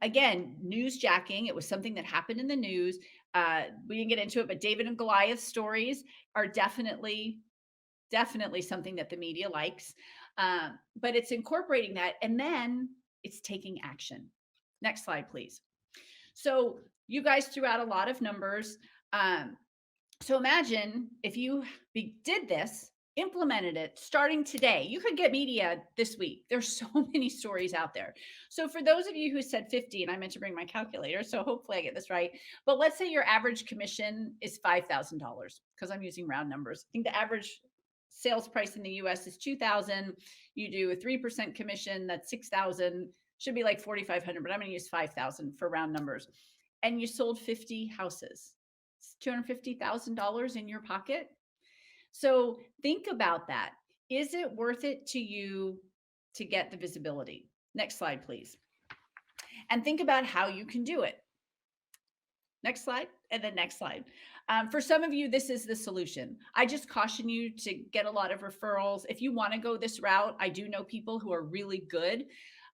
Again, newsjacking, it was something that happened in the news. We didn't get into it, but David and Goliath stories are definitely something that the media likes. But it's incorporating that, and then it's taking action. Next slide, please. So you guys threw out a lot of numbers. So imagine if you did this, implemented it starting today. You could get media this week. There's so many stories out there. So for those of you who said 50, and I meant to bring my calculator, so hopefully I get this right. But let's say your average commission is $5,000, because I'm using round numbers. I think the average sales price in the US is $2,000. You do a 3% commission, that's $6,000. Should be like 4,500, but I'm going to use 5,000 for round numbers. And you sold 50 houses. It's $250,000 in your pocket. So think about that. Is it worth it to you to get the visibility? Next slide, please. And think about how you can do it. Next slide, and then next slide. For some of you, this is the solution. I just caution you to get a lot of referrals. If you want to go this route, I do know people who are really good,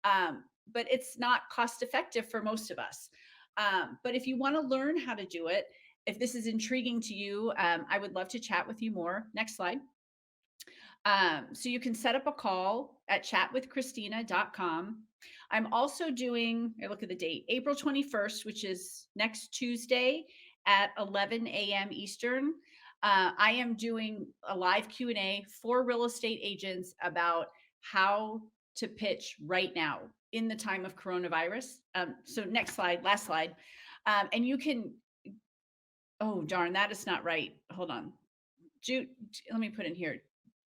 but it's not cost effective for most of us. But if you want to learn how to do it, if this is intriguing to you, I would love to chat with you more. Next slide. So you can set up a call at chatwithkristina.com. I'm also doing, I look at the date, April 21st, which is next Tuesday at 11 a.m. Eastern. I am doing a live Q&A for real estate agents about how to pitch right now in the time of coronavirus. So next slide, last slide. And you can, oh, darn, that is not right. Hold on. Let me put in here.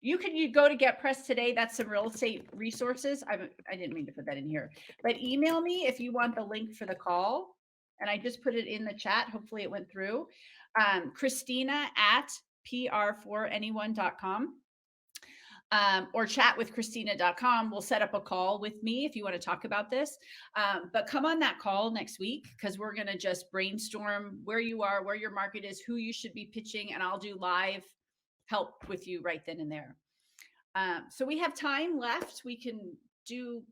You go to Get Pressed today. That's some real estate resources. I didn't mean to put that in here, but email me if you want the link for the call. And I just put it in the chat. Hopefully it went through. Kristina at pr4anyone.com. Or chatwithkristina.com. We'll set up a call with me if you want to talk about this. But come on that call next week, because we're going to just brainstorm where you are, where your market is, who you should be pitching, and I'll do live help with you right then and there. So we have time left. We can do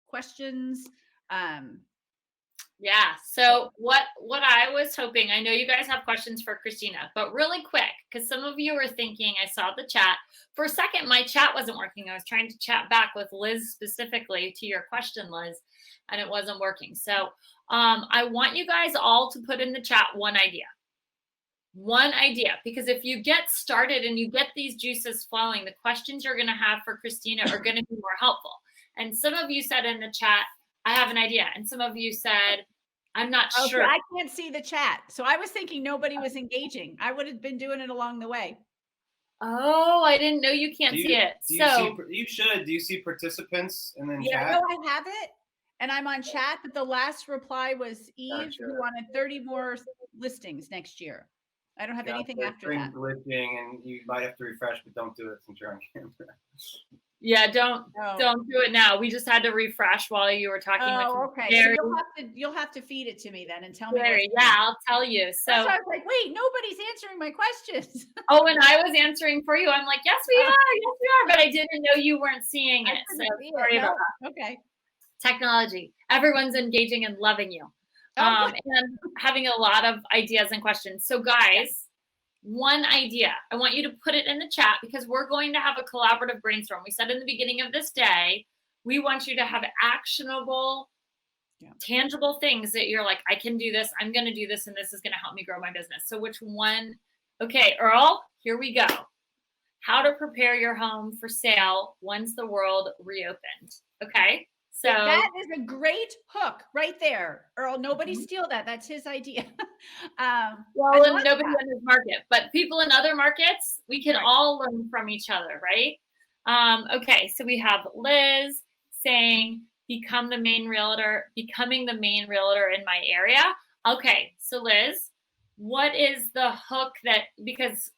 questions. Yeah. So what I was hoping, I know you guys have questions for Kristina, but really quick, because some of you are thinking, I saw the chat. For a second, my chat wasn't working. I was trying to chat back with Liz specifically to your question, Liz, and it wasn't working. So I want you guys all to put in the chat one idea. One idea, because if you get started and you get these juices flowing, the questions you're going to have for Kristina are going to be more helpful. And some of you said in the chat, I have an idea. And some of you said, I'm not sure. I can't see the chat. So I was thinking nobody was engaging. I would have been doing it along the way. Oh, I didn't know you can't see it. You should. Do you see participants and then chat? No, I have it. And I'm on chat, but the last reply was Eve, who wanted 30 more listings next year. I don't have anything after that. Glitching, and you might have to refresh, but don't do it since you're on camera. Yeah, don't do it now. We just had to refresh while you were talking. Okay. Keri. So you'll have to feed it to me then and tell me. Keri, yeah, I'll tell you. So I was like, wait, nobody's answering my questions. Oh, and I was answering for you. I'm like, yes, we are, but I didn't know you weren't seeing it. So sorry about that. Okay. Technology. Everyone's engaging and loving you. And having a lot of ideas and questions. So guys, one idea, I want you to put it in the chat because we're going to have a collaborative brainstorm. We said in the beginning of this day, we want you to have actionable, tangible things that you're like, I can do this, I'm going to do this, and this is going to help me grow my business. So which one? Okay, Earl, here we go. How to prepare your home for sale once the world reopened. Okay. So that is a great hook right there, Earl. Nobody steal that. That's his idea. Well, and nobody in his market, but people in other markets, we can all learn from each other, right? Okay, so we have Liz saying, becoming the main realtor in my area. Okay, so Liz, what is the hook because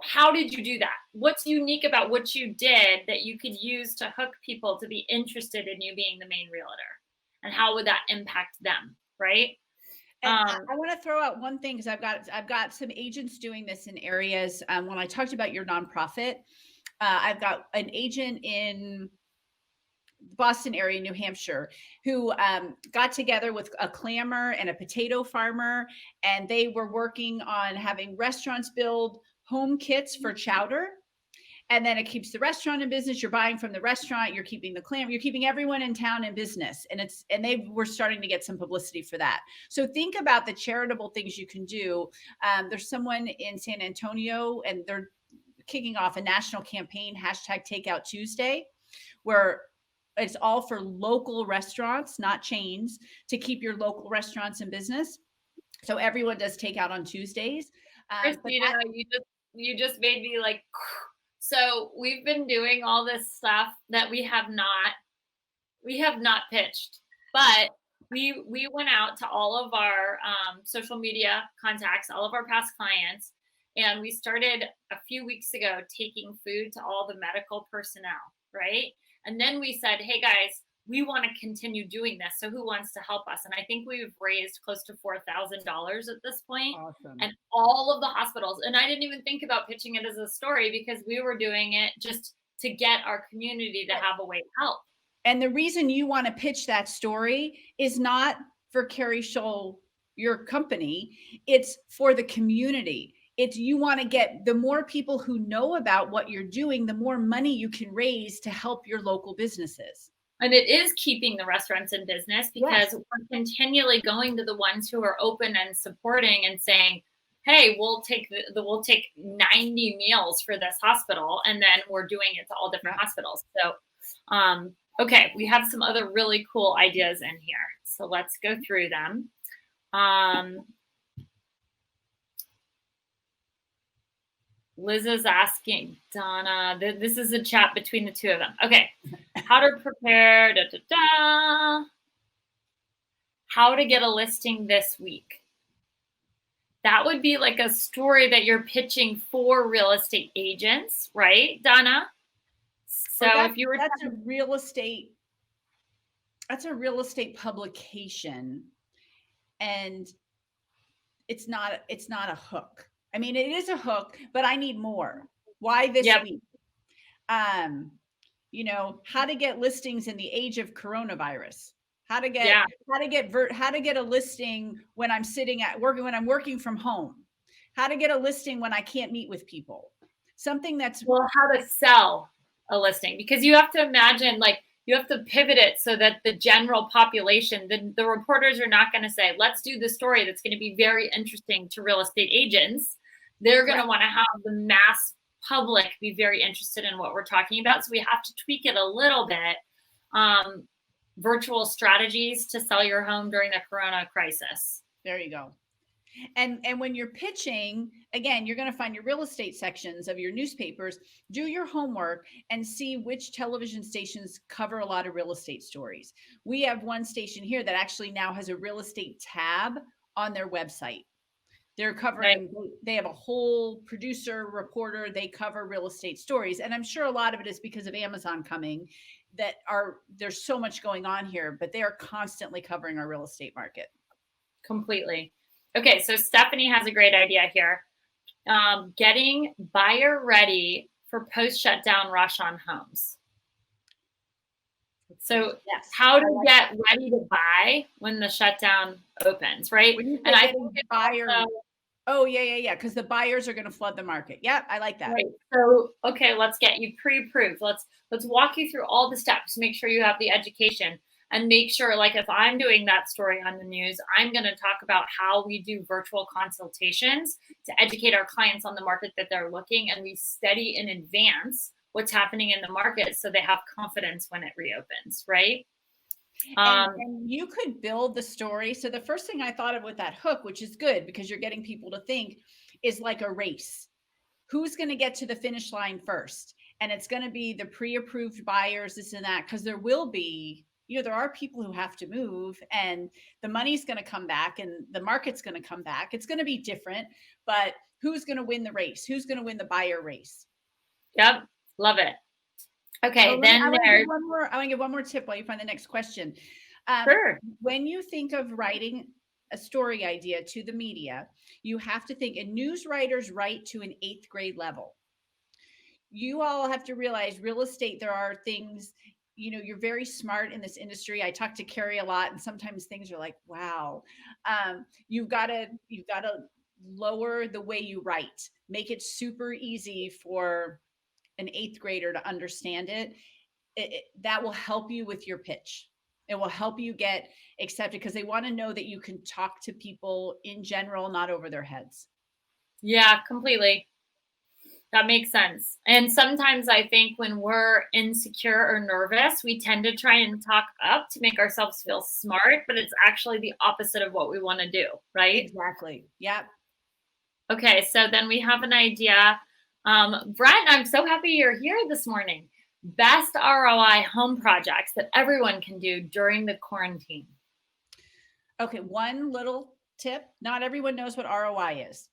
how did you do that? What's unique about what you did that you could use to hook people to be interested in you being the main realtor? And how would that impact them, right? I want to throw out one thing because I've got some agents doing this in areas. When I talked about your nonprofit, I've got an agent in Boston area, New Hampshire, who got together with a clammer and a potato farmer, and they were working on having restaurants build home kits for chowder. And then it keeps the restaurant in business. You're buying from the restaurant. You're keeping the clam. You're keeping everyone in town in business. And they were starting to get some publicity for that. So think about the charitable things you can do. There's someone in San Antonio, and they're kicking off a national campaign, #TakeoutTuesday, where it's all for local restaurants, not chains, to keep your local restaurants in business. So everyone does takeout on Tuesdays. Kristina, you just made me like. So we've been doing all this stuff that we have not pitched, but we went out to all of our social media contacts, all of our past clients, and we started a few weeks ago taking food to all the medical personnel, right? And then we said, hey guys, we want to continue doing this. So who wants to help us? And I think we've raised close to $4,000 at this point. Awesome. And all of the hospitals. And I didn't even think about pitching it as a story because we were doing it just to get our community to have a way to help. And the reason you want to pitch that story is not for Keri Shull, your company. It's for the community. It's you want to get the more people who know about what you're doing, the more money you can raise to help your local businesses. And it is keeping the restaurants in business because we're continually going to the ones who are open and supporting and saying, hey, we'll take 90 meals for this hospital. And then we're doing it to all different hospitals. So, okay, we have some other really cool ideas in here. So let's go through them. Liz is asking, Donna, this is a chat between the two of them. Okay. How to prepare, how to get a listing this week. That would be like a story that you're pitching for real estate agents, right, Donna? So if you were that's a real estate publication, and it's not a hook. I mean, it is a hook, but I need more. Why this week? How to get listings in the age of coronavirus. how to get a listing when I'm when I'm working from home, how to get a listing when I can't meet with people. Something that's how to sell a listing, because you have to imagine, like, you have to pivot it so that the general population, the reporters are not going to say, let's do the story that's going to be very interesting to real estate agents. They're going to want to have the mass public be very interested in what we're talking about. So we have to tweak it a little bit. Virtual strategies to sell your home during the Corona crisis. There you go. And when you're pitching, again, you're going to find your real estate sections of your newspapers, do your homework and see which television stations cover a lot of real estate stories. We have one station here that actually now has a real estate tab on their website. They're covering, they have a whole producer, reporter, they cover real estate stories. And I'm sure a lot of it is because of Amazon coming, there's so much going on here, but they are constantly covering our real estate market. Completely. Okay, so Stephanie has a great idea here. Getting buyer ready for post-shutdown rush on homes. So yes, how to get ready to buy when the shutdown opens, right? And I think buyer. Oh yeah. Because the buyers are going to flood the market. Yep, I like that. Right. So okay, let's get you pre-approved. Let's walk you through all the steps. Make sure you have the education. And make sure, like, if I'm doing that story on the news, I'm going to talk about how we do virtual consultations to educate our clients on the market that they're looking, and we study in advance what's happening in the market so they have confidence when it reopens, right? And you could build the story. So the first thing I thought of with that hook, which is good because you're getting people to think, is like a race. Who's going to get to the finish line first? And it's going to be the pre-approved buyers, this and that, because there will be, there are people who have to move and the money's going to come back and the market's going to come back. It's going to be different, but who's going to win the race? Who's going to win the buyer race? Yep. Love it. Okay. I want to give one more tip while you find the next question. Sure. When you think of writing a story idea to the media, you have to think, and news writers write to an 8th grade level. You all have to realize real estate, there are things, you're very smart in this industry. I talk to Carrie a lot, and sometimes things are like, wow. You've got to lower the way you write, make it super easy for an 8th grader to understand it. That will help you with your pitch. It will help you get accepted because they want to know that you can talk to people in general, not over their heads. Yeah, completely. That makes sense. And sometimes I think when we're insecure or nervous, we tend to try and talk up to make ourselves feel smart, but it's actually the opposite of what we want to do, right? Exactly. Yep. Okay, so then we have an idea. Brent, I'm so happy you're here this morning. Best ROI home projects that everyone can do during the quarantine. Okay, one little tip. Not everyone knows what ROI is.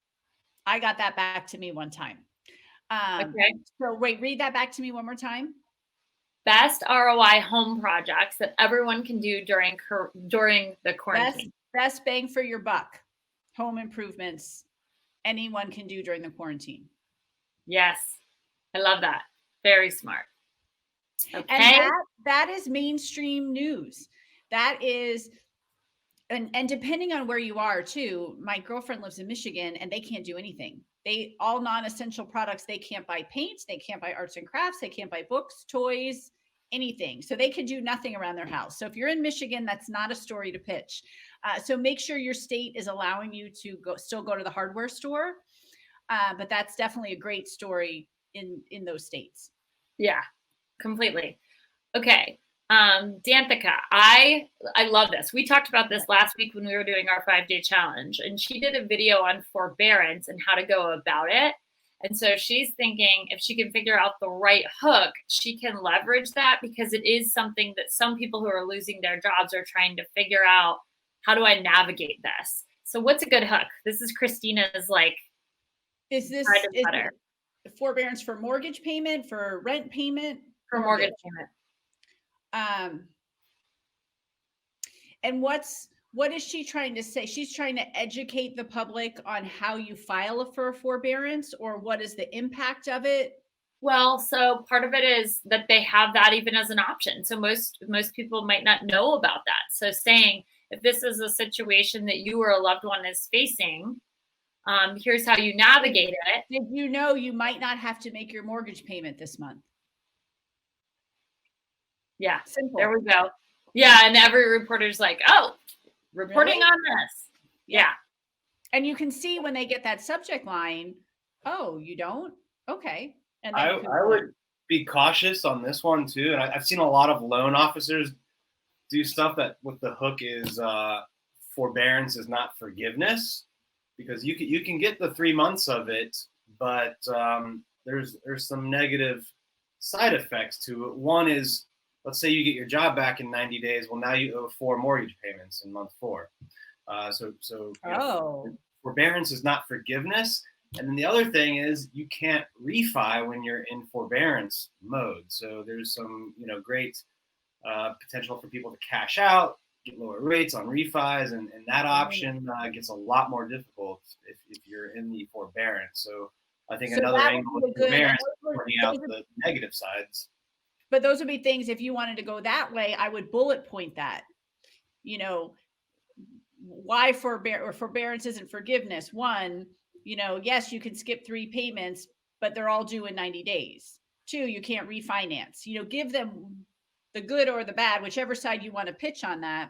I got that back to me one time. Okay. So wait, read that back to me one more time. Best ROI home projects that everyone can do during the quarantine. Best bang for your buck. Home improvements anyone can do during the quarantine. Yes. I love that. Very smart. Okay. And that is mainstream news. That is, and depending on where you are too, my girlfriend lives in Michigan and they can't do anything. All non-essential products, they can't buy paints, they can't buy arts and crafts, they can't buy books, toys, anything. So they could do nothing around their house. So if you're in Michigan, that's not a story to pitch. So make sure your state is allowing you to still go to the hardware store. But that's definitely a great story in those states. Yeah, completely. Okay. Danthika, I love this. We talked about this last week when we were doing our 5-day challenge, and she did a video on forbearance and how to go about it. And so she's thinking if she can figure out the right hook, she can leverage that because it is something that some people who are losing their jobs are trying to figure out. How do I navigate this? So what's a good hook? This is Kristina's is this forbearance for mortgage payment, for rent payment? For mortgage payment. And what is she trying to say? She's trying to educate the public on how you file for a forbearance, or what is the impact of it? Well, so part of it is that they have that even as an option. So most people might not know about that. So saying, if this is a situation that you or a loved one is facing, here's how you navigate it. Did you know you might not have to make your mortgage payment this month? Yeah, Simple. there we go. Yeah, and every reporter's like, oh, reporting Really? on this. Yeah. And you can see when they get that subject line, oh, you don't? Okay. And then I would be cautious on this one too. And I've seen a lot of loan officers do stuff that with the hook is forbearance is not forgiveness, because you can get the 3 months of it, but there's some negative side effects to it. One is, let's say you get your job back in 90 days. Well, now you owe 4 mortgage payments in month 4. So forbearance is not forgiveness. And then the other thing is you can't refi when you're in forbearance mode. So there's some, great potential for people to cash out, get lower rates on refis, and that option gets a lot more difficult if you're in the forbearance. So I think another angle of forbearance is pointing out the negative sides. But those would be things, if you wanted to go that way, I would bullet point that, why forbearance isn't forgiveness. One, yes, you can skip 3 payments, but they're all due in 90 days. 2, you can't refinance. Give them the good or the bad, whichever side you want to pitch on that.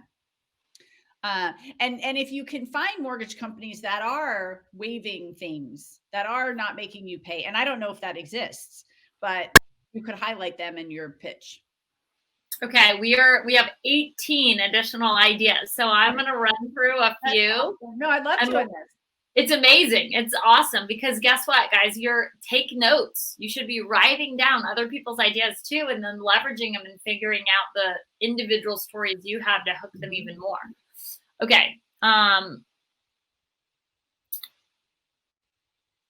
And if you can find mortgage companies that are waiving things, that are not making you pay, and I don't know if that exists, but you could highlight them in your pitch. Okay, we have 18 additional ideas, so I'm going to run through a few. Awesome. No, I'd love doing this. It's amazing. It's awesome, because guess what, guys? Take notes. You should be writing down other people's ideas too, and then leveraging them and figuring out the individual stories you have to hook them even more. Okay.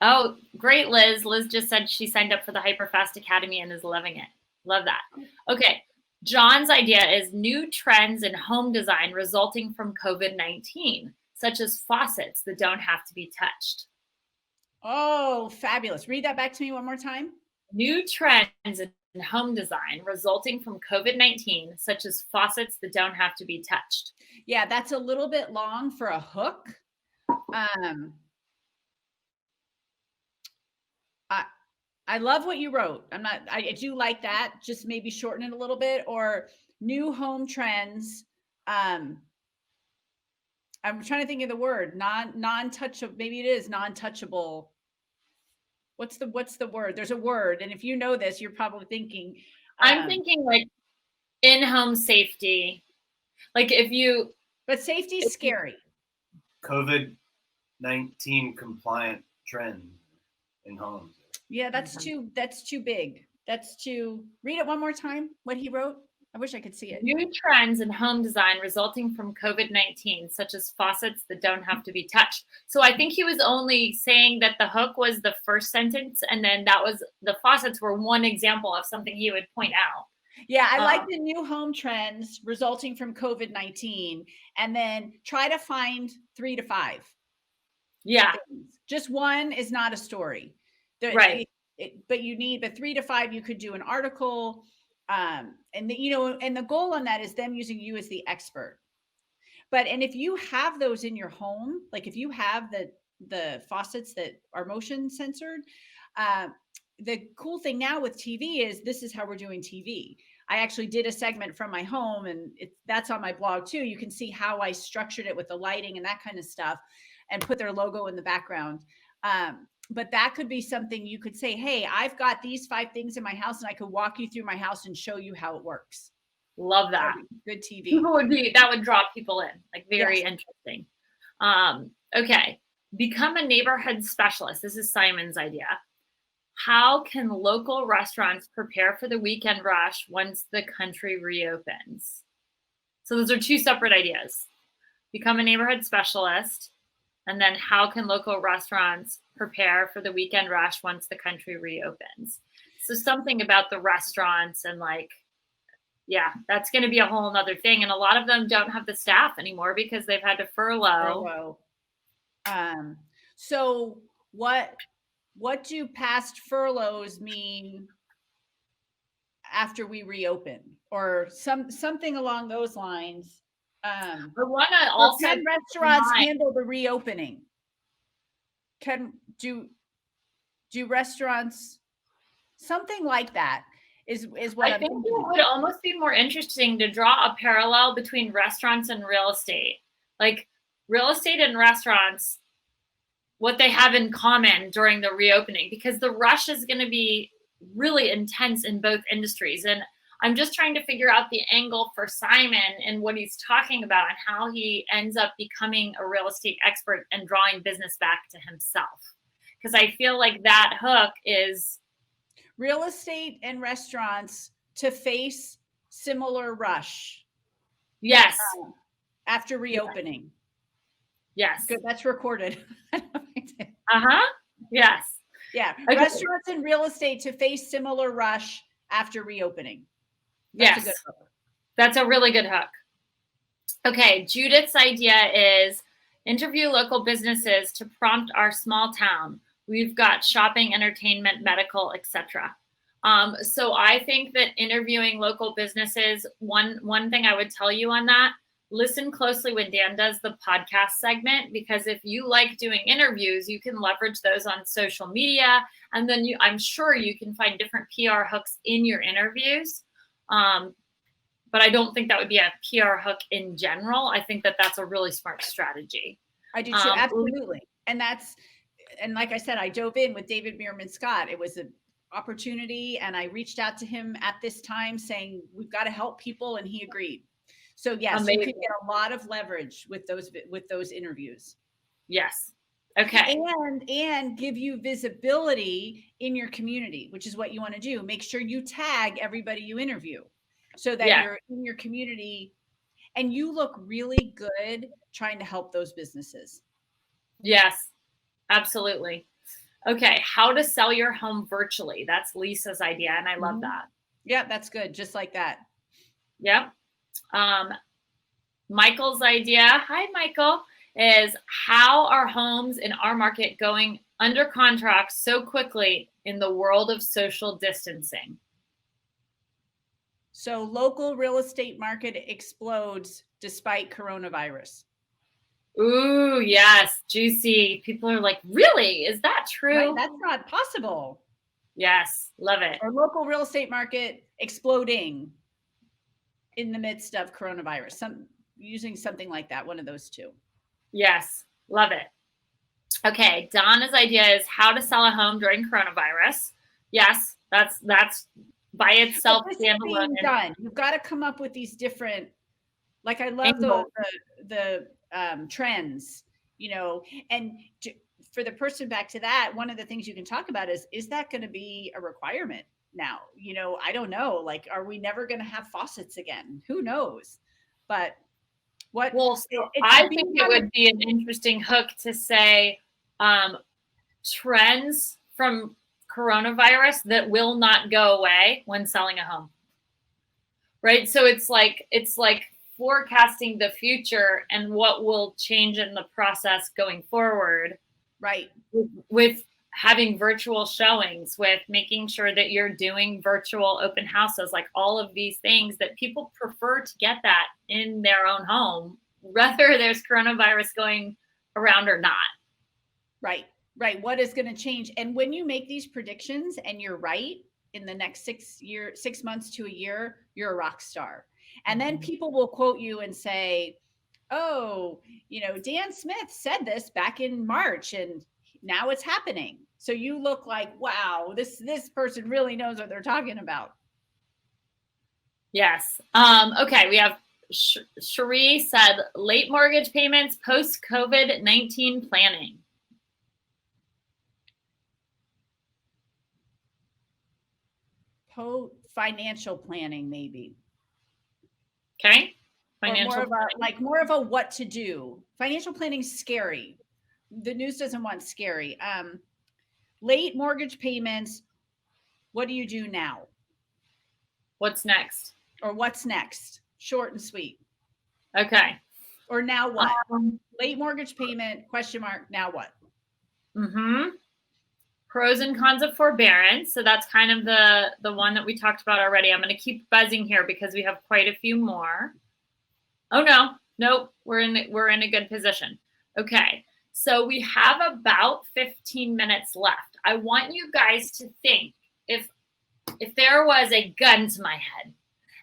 Oh, great, Liz. Liz just said she signed up for the HyperFast Academy and is loving it. Love that. Okay. John's idea is new trends in home design resulting from COVID-19, such as faucets that don't have to be touched. Oh, fabulous. Read that back to me one more time. New trends in home design resulting from COVID-19, such as faucets that don't have to be touched. Yeah, that's a little bit long for a hook. I love what you wrote. I do like that. Just maybe shorten it a little bit, or new home trends. I'm trying to think of the word, non-touchable. Maybe it is non-touchable. What's the word? There's a word. And if you know this, you're probably thinking. I'm thinking like in-home safety. But safety is scary. COVID-19 compliant trend in homes. Yeah, that's too big. Read it one more time, what he wrote. I wish I could see it. New trends in home design resulting from COVID-19, such as faucets that don't have to be touched. So I think he was only saying that the hook was the first sentence, and then the faucets were one example of something he would point out. Yeah, I like the new home trends resulting from COVID-19, and then try to find 3 to 5. Yeah. Just one is not a story. Right. But 3 to 5, you could do an article. And the goal on that is them using you as the expert. And if you have those in your home, like if you have the faucets that are motion censored, the cool thing now with TV is this is how we're doing TV. I actually did a segment from my home, and that's on my blog too. You can see how I structured it with the lighting and that kind of stuff, and put their logo in the background. But that could be something you could say, hey, I've got these 5 things in my house, and I could walk you through my house and show you how it works. Love that. Good TV. That would draw people in, like very interesting. Okay. Become a neighborhood specialist. This is Simon's idea. How can local restaurants prepare for the weekend rush once the country reopens? So those are 2 separate ideas. Become a neighborhood specialist. And then how can local restaurants prepare for the weekend rush once the country reopens? So something about the restaurants and that's going to be a whole nother thing. And a lot of them don't have the staff anymore because they've had to furlough. So what what do past furloughs mean after we reopen, or something along those lines. I want to also can restaurants handle the reopening? Do restaurants, something like that is what I think it would almost be more interesting to draw a parallel between restaurants and real estate. Like real estate and restaurants, what they have in common during the reopening, because the rush is going to be really intense in both industries. And I'm just trying to figure out the angle for Simon and what he's talking about and how he ends up becoming a real estate expert and drawing business back to himself. Because I feel like that hook is real estate and restaurants to face similar rush. Yes. After reopening. Yes. Good. That's recorded. Yes. Yeah. Okay. Restaurants and real estate to face similar rush after reopening. That's a good hook. That's a really good hook. Okay. Judith's idea is interview local businesses to prompt our small town. We've got shopping, entertainment, medical, etc. So I think that interviewing local businesses, one thing I would tell you on that, listen closely when Dan does the podcast segment, because if you like doing interviews, you can leverage those on social media. And then I'm sure you can find different PR hooks in your interviews. But I don't think that would be a PR hook in general. I think that that's a really smart strategy. I do too. Absolutely. And like I said, I dove in with David Meerman Scott. It was an opportunity. And I reached out to him at this time saying, we've got to help people. And he agreed. So yes, you can get a lot of leverage with those interviews. Yes. Okay. And give you visibility in your community, which is what you want to do. Make sure you tag everybody you interview so that you're in your community and you look really good trying to help those businesses. Yes, absolutely. Okay. How to sell your home virtually. That's Lisa's idea. And I love that. Yeah, that's good. Just like that. Yep. Michael's idea, hi Michael, is how are homes in our market going under contract so quickly in the world of social distancing? So local real estate market explodes despite coronavirus. Ooh, yes, juicy. People are like, really? Is that true? Right? That's not possible. Yes, love it. Or local real estate market exploding in the midst of coronavirus, using something like that, one of those two. Yes, love it. Okay, Donna's idea is how to sell a home during coronavirus. Yes, that's by itself standalone. Done. You've got to come up with these different, like I love the trends, and for the person back to that, one of the things you can talk about is that going to be a requirement? Now, I don't know, like, are we never going to have faucets again? Who knows? But I think it would be an interesting hook to say trends from coronavirus that will not go away when selling a home. Right. So it's like forecasting the future and what will change in the process going forward. Right. With having virtual showings, with making sure that you're doing virtual open houses, like all of these things that people prefer to get that in their own home, whether there's coronavirus going around or not. Right. What is going to change? And when you make these predictions and you're right, in the next 6 months to a year, you're a rock star. And then people will quote you and say, oh, Dan Smith said this back in March and now it's happening. So you look like, wow, this person really knows what they're talking about. Yes. Okay. We have Cherie said late mortgage payments post COVID-19 planning. Financial planning, maybe. Okay. More of a what to do. Financial planning is scary. The news doesn't want scary. Late mortgage payments. What do you do now? What's next? Or what's next? Short and sweet. Okay. Or now what? Late mortgage payment, ? Now what? pros and cons of forbearance. So that's kind of the one that we talked about already. I'm going to keep buzzing here because we have quite a few more. Oh no, nope, we're in a good position. Okay, so we have about 15 minutes left. I want you guys to think, if there was a gun to my head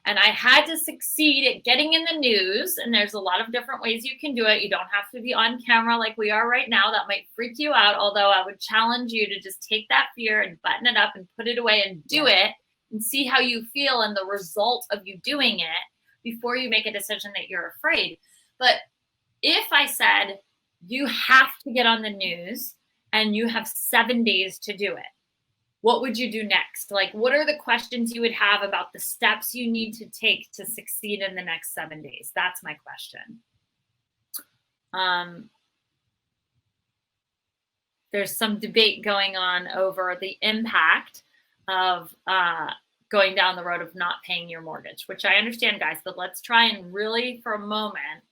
and I had to succeed at getting in the news, and there's a lot of different ways you can do it. You don't have to be on camera like we are right now. That might freak you out, although I would challenge you to just take that fear and button it up and put it away and do it and see how you feel and the result of you doing it before you make a decision that you're afraid. But if I said you have to get on the news and you have 7 days to do it, what would you do next? Like, what are the questions you would have about the steps you need to take to succeed in the next 7 days? That's my question. There's some debate going on over the impact of going down the road of not paying your mortgage, which I understand, guys, but let's try and really, for a moment,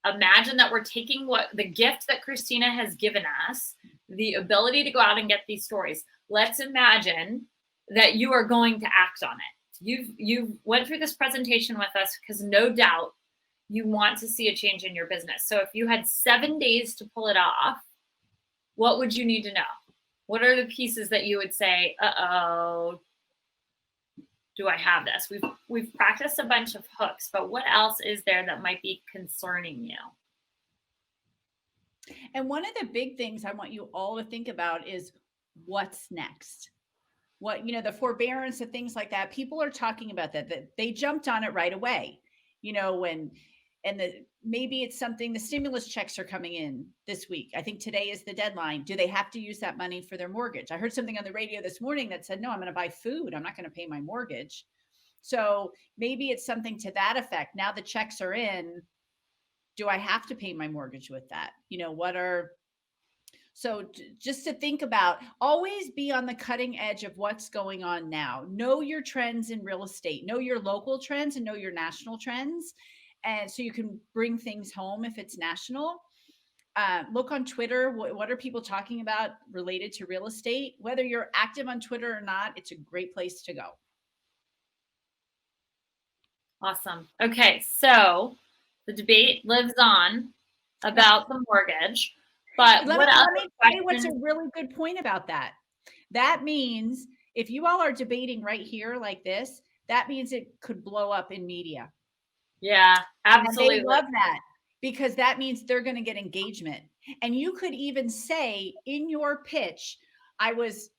imagine that we're taking the gift that Kristina has given us, the ability to go out and get these stories. Let's imagine that you are going to act on it. You've went through this presentation with us because no doubt you want to see a change in your business. So if you had 7 days to pull it off, what would you need to know? What are the pieces that you would say, uh-oh, do I have this? We've practiced a bunch of hooks, but what else is there that might be concerning you? And one of the big things I want you all to think about is what's next. What, the forbearance and things like that. People are talking about that they jumped on it right away. Maybe it's something, the stimulus checks are coming in this week. I think today is the deadline. Do they have to use that money for their mortgage? I heard something on the radio this morning that said, no, I'm going to buy food. I'm not going to pay my mortgage. So maybe it's something to that effect. Now the checks are in. Do I have to pay my mortgage with that? So just to think about, always be on the cutting edge of what's going on now. Know your trends in real estate, know your local trends and know your national trends. And so you can bring things home if it's national. Look on Twitter. What are people talking about related to real estate? Whether you're active on Twitter or not, it's a great place to go. Awesome. Okay, so the debate lives on about the mortgage. But let me tell you what's a really good point about that. That means if you all are debating right here like this, that means it could blow up in media. Yeah, absolutely. And they love that because that means they're going to get engagement. And you could even say in your pitch, I was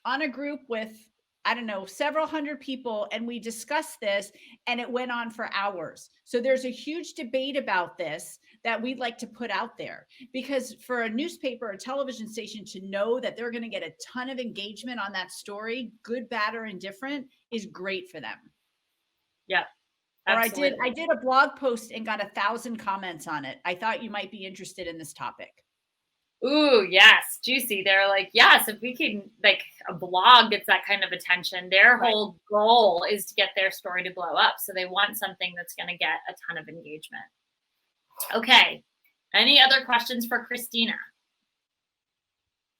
on a group with, I don't know, several hundred people, and we discussed this and it went on for hours. So there's a huge debate about this that we'd like to put out there, because for a newspaper or television station to know that they're going to get a ton of engagement on that story, good, bad, or indifferent, is great for them. Yeah. Or I did a blog post and got 1,000 comments on it. I thought you might be interested in this topic. Ooh, yes, juicy. They're like, yes, if we can, like, a blog gets that kind of attention, their whole goal is to get their story to blow up. So they want something that's going to get a ton of engagement. Okay. Any other questions for Kristina?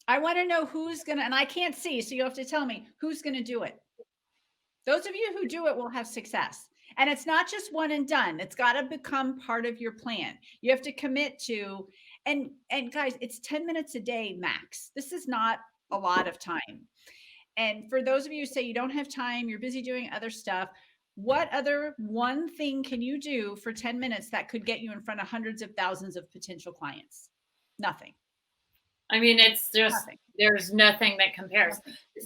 I want to know who's going to, and I can't see, so you have to tell me who's going to do it. Those of you who do it will have success. And it's not just one and done. It's got to become part of your plan. You have to commit to, and guys, it's 10 minutes a day max. This is not a lot of time. And for those of you who say you don't have time, you're busy doing other stuff, what other one thing can you do for 10 minutes that could get you in front of hundreds of thousands of potential clients? Nothing. I mean, it's just, there's nothing that compares.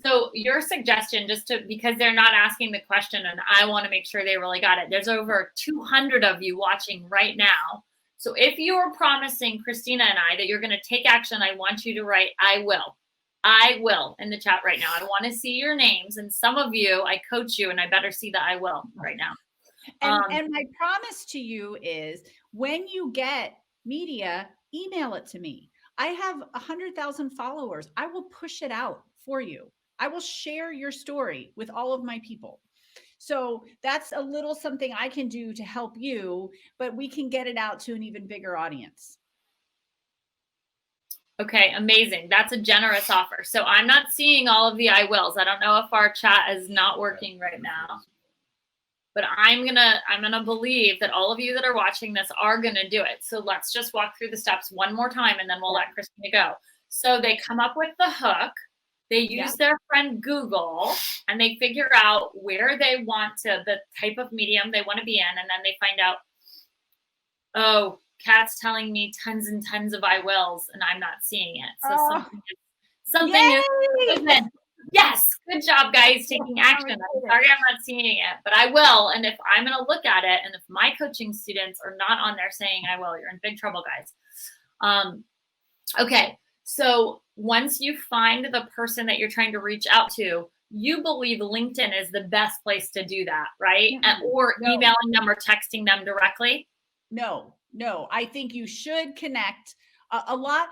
So your suggestion, because they're not asking the question and I want to make sure they really got it. There's over 200 of you watching right now. So if you are promising Kristina and I that you're going to take action, I want you to write, I will in the chat right now. I want to see your names. And some of you, I coach you and I better see the I will right now. And my promise to you is when you get media, email it to me. I have 100,000 followers. I will push it out for you. I will share your story with all of my people. So that's a little something I can do to help you, but we can get it out to an even bigger audience. Okay, amazing. That's a generous offer. So I'm not seeing all of the I wills. I don't know if our chat is not working right now. But I'm gonna believe that all of you that are watching this are gonna do it. So let's just walk through the steps one more time and then we'll let Kristina go. So they come up with the hook, they use their friend Google, and they figure out where they want to, the type of medium they want to be in, and then they find out, oh, Kat's telling me tons and tons of I wills and I'm not seeing it. So something is yes, good job, guys, taking action. I'm sorry I'm not seeing it, but I will. And if I'm going to look at it, and if my coaching students are not on there saying I will, you're in big trouble, guys. Okay, so once you find the person that you're trying to reach out to, you believe LinkedIn is the best place to do that, right? Or emailing them or texting them directly? No, I think you should connect a lot.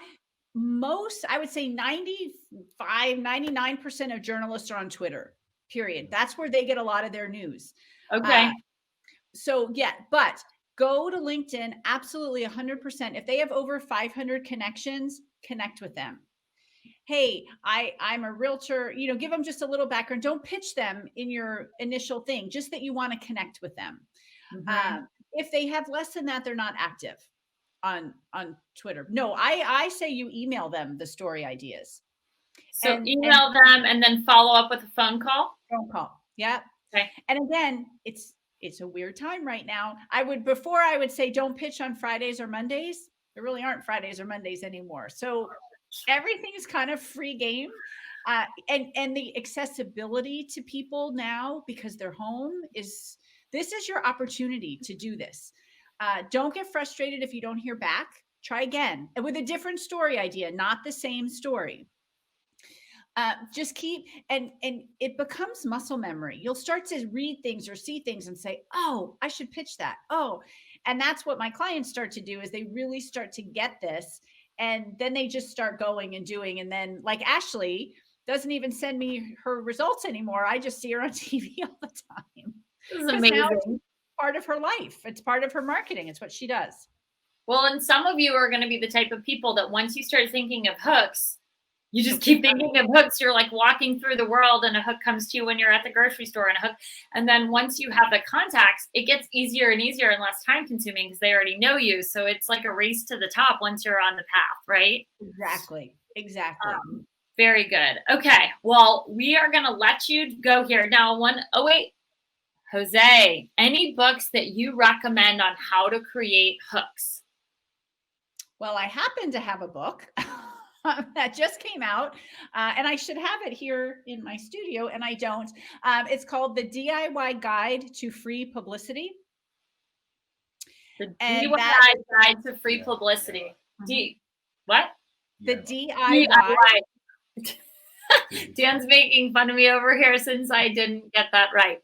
I would say 95, 99% of journalists are on Twitter, period. That's where they get a lot of their news. Okay. So yeah, but go to LinkedIn, absolutely 100%. If they have over 500 connections, connect with them. Hey, I'm a realtor, give them just a little background. Don't pitch them in your initial thing, just that you want to connect with them. If they have less than that, they're not active on Twitter. No, I say you email them the story ideas. So email them and then follow up with a phone call? Phone call. Yeah. Okay. And again, it's a weird time right now. Before I would say don't pitch on Fridays or Mondays. There really aren't Fridays or Mondays anymore. So everything is kind of free game. And the accessibility to people now, because they're home, this is your opportunity to do this. Don't get frustrated if you don't hear back. Try again with a different story idea, not the same story. Just keep, and it becomes muscle memory. You'll start to read things or see things and say, oh, I should pitch that. Oh, and that's what my clients start to do, is they really start to get this. And then they just start going and doing. And then, like Ashley doesn't even send me her results anymore. I just see her on TV all the time. This is amazing. It's part of her life. It's part of her marketing. It's what she does. Well, and some of you are going to be the type of people that once you start thinking of hooks, you just keep thinking of hooks. You're like walking through the world and a hook comes to you when you're at the grocery store and a hook. And then once you have the contacts, it gets easier and easier and less time consuming because they already know you. So it's like a race to the top once you're on the path, right? Exactly. Very good. Okay. Well, we are going to let you go here. Now, Jose, any books that you recommend on how to create hooks? Well, I happen to have a book that just came out, and I should have it here in my studio, and I don't. It's called The DIY Guide to Free Publicity. The DIY Guide to Free Publicity. What? The DIY. Dan's making fun of me over here since I didn't get that right.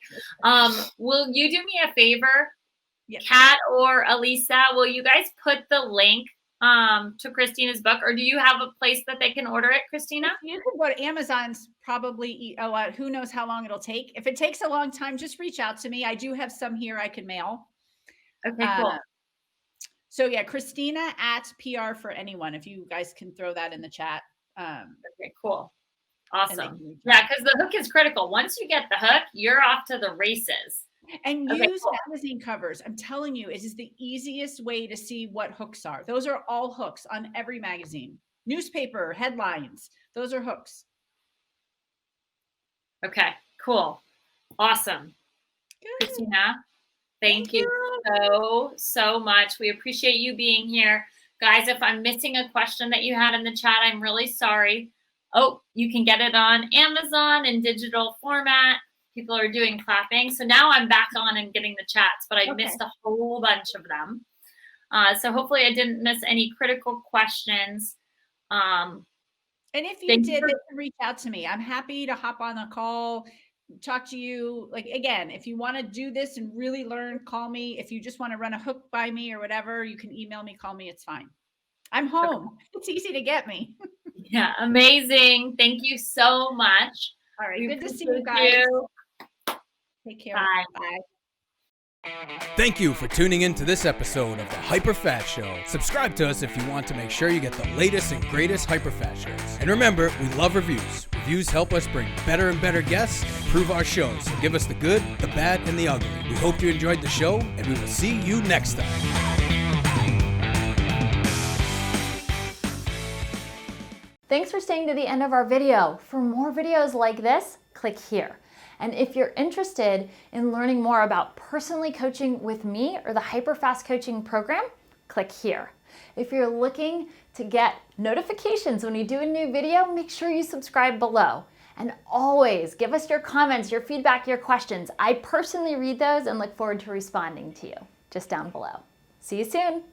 Will you do me a favor? Yes. Kat or Elisa, will you guys put the link to Kristina's book, or do you have a place that they can order it, Kristina? You can go to Amazon's probably, who knows how long it'll take. If it takes a long time, just reach out to me. I do have some here I can mail. Okay, cool. So yeah, Kristina at PR for Anyone, if you guys can throw that in the chat. Okay, cool. Awesome. Yeah, because the hook is critical. Once you get the hook, you're off to the races. And use magazine covers. I'm telling you, it is the easiest way to see what hooks are. Those are all hooks on every magazine. Newspaper, headlines, those are hooks. Okay, cool. Awesome. Good. Kristina, thank you so much. We appreciate you being here. Guys, if I'm missing a question that you had in the chat, I'm really sorry. Oh, you can get it on Amazon in digital format. People are doing clapping. So now I'm back on and getting the chats, but I missed a whole bunch of them. So hopefully I didn't miss any critical questions. And if you did, reach out to me. I'm happy to hop on a call, talk to you. Like, again, if you want to do this and really learn, call me. If you just want to run a hook by me or whatever, you can email me, call me. It's fine. I'm home. Okay. It's easy to get me. Yeah, amazing. Thank you so much. All right. Good to see you guys. Take care. Bye. Bye. Thank you for tuning in to this episode of the HyperFast Show. Subscribe to us if you want to make sure you get the latest and greatest HyperFast shows. And remember, we love reviews. Reviews help us bring better and better guests and improve our shows. So give us the good, the bad, and the ugly. We hope you enjoyed the show, and we will see you next time. Thanks for staying to the end of our video. For more videos like this, click here. And if you're interested in learning more about personally coaching with me or the HyperFast coaching program, click here. If you're looking to get notifications when we do a new video, make sure you subscribe below. And always give us your comments, your feedback, your questions. I personally read those and look forward to responding to you just down below. See you soon.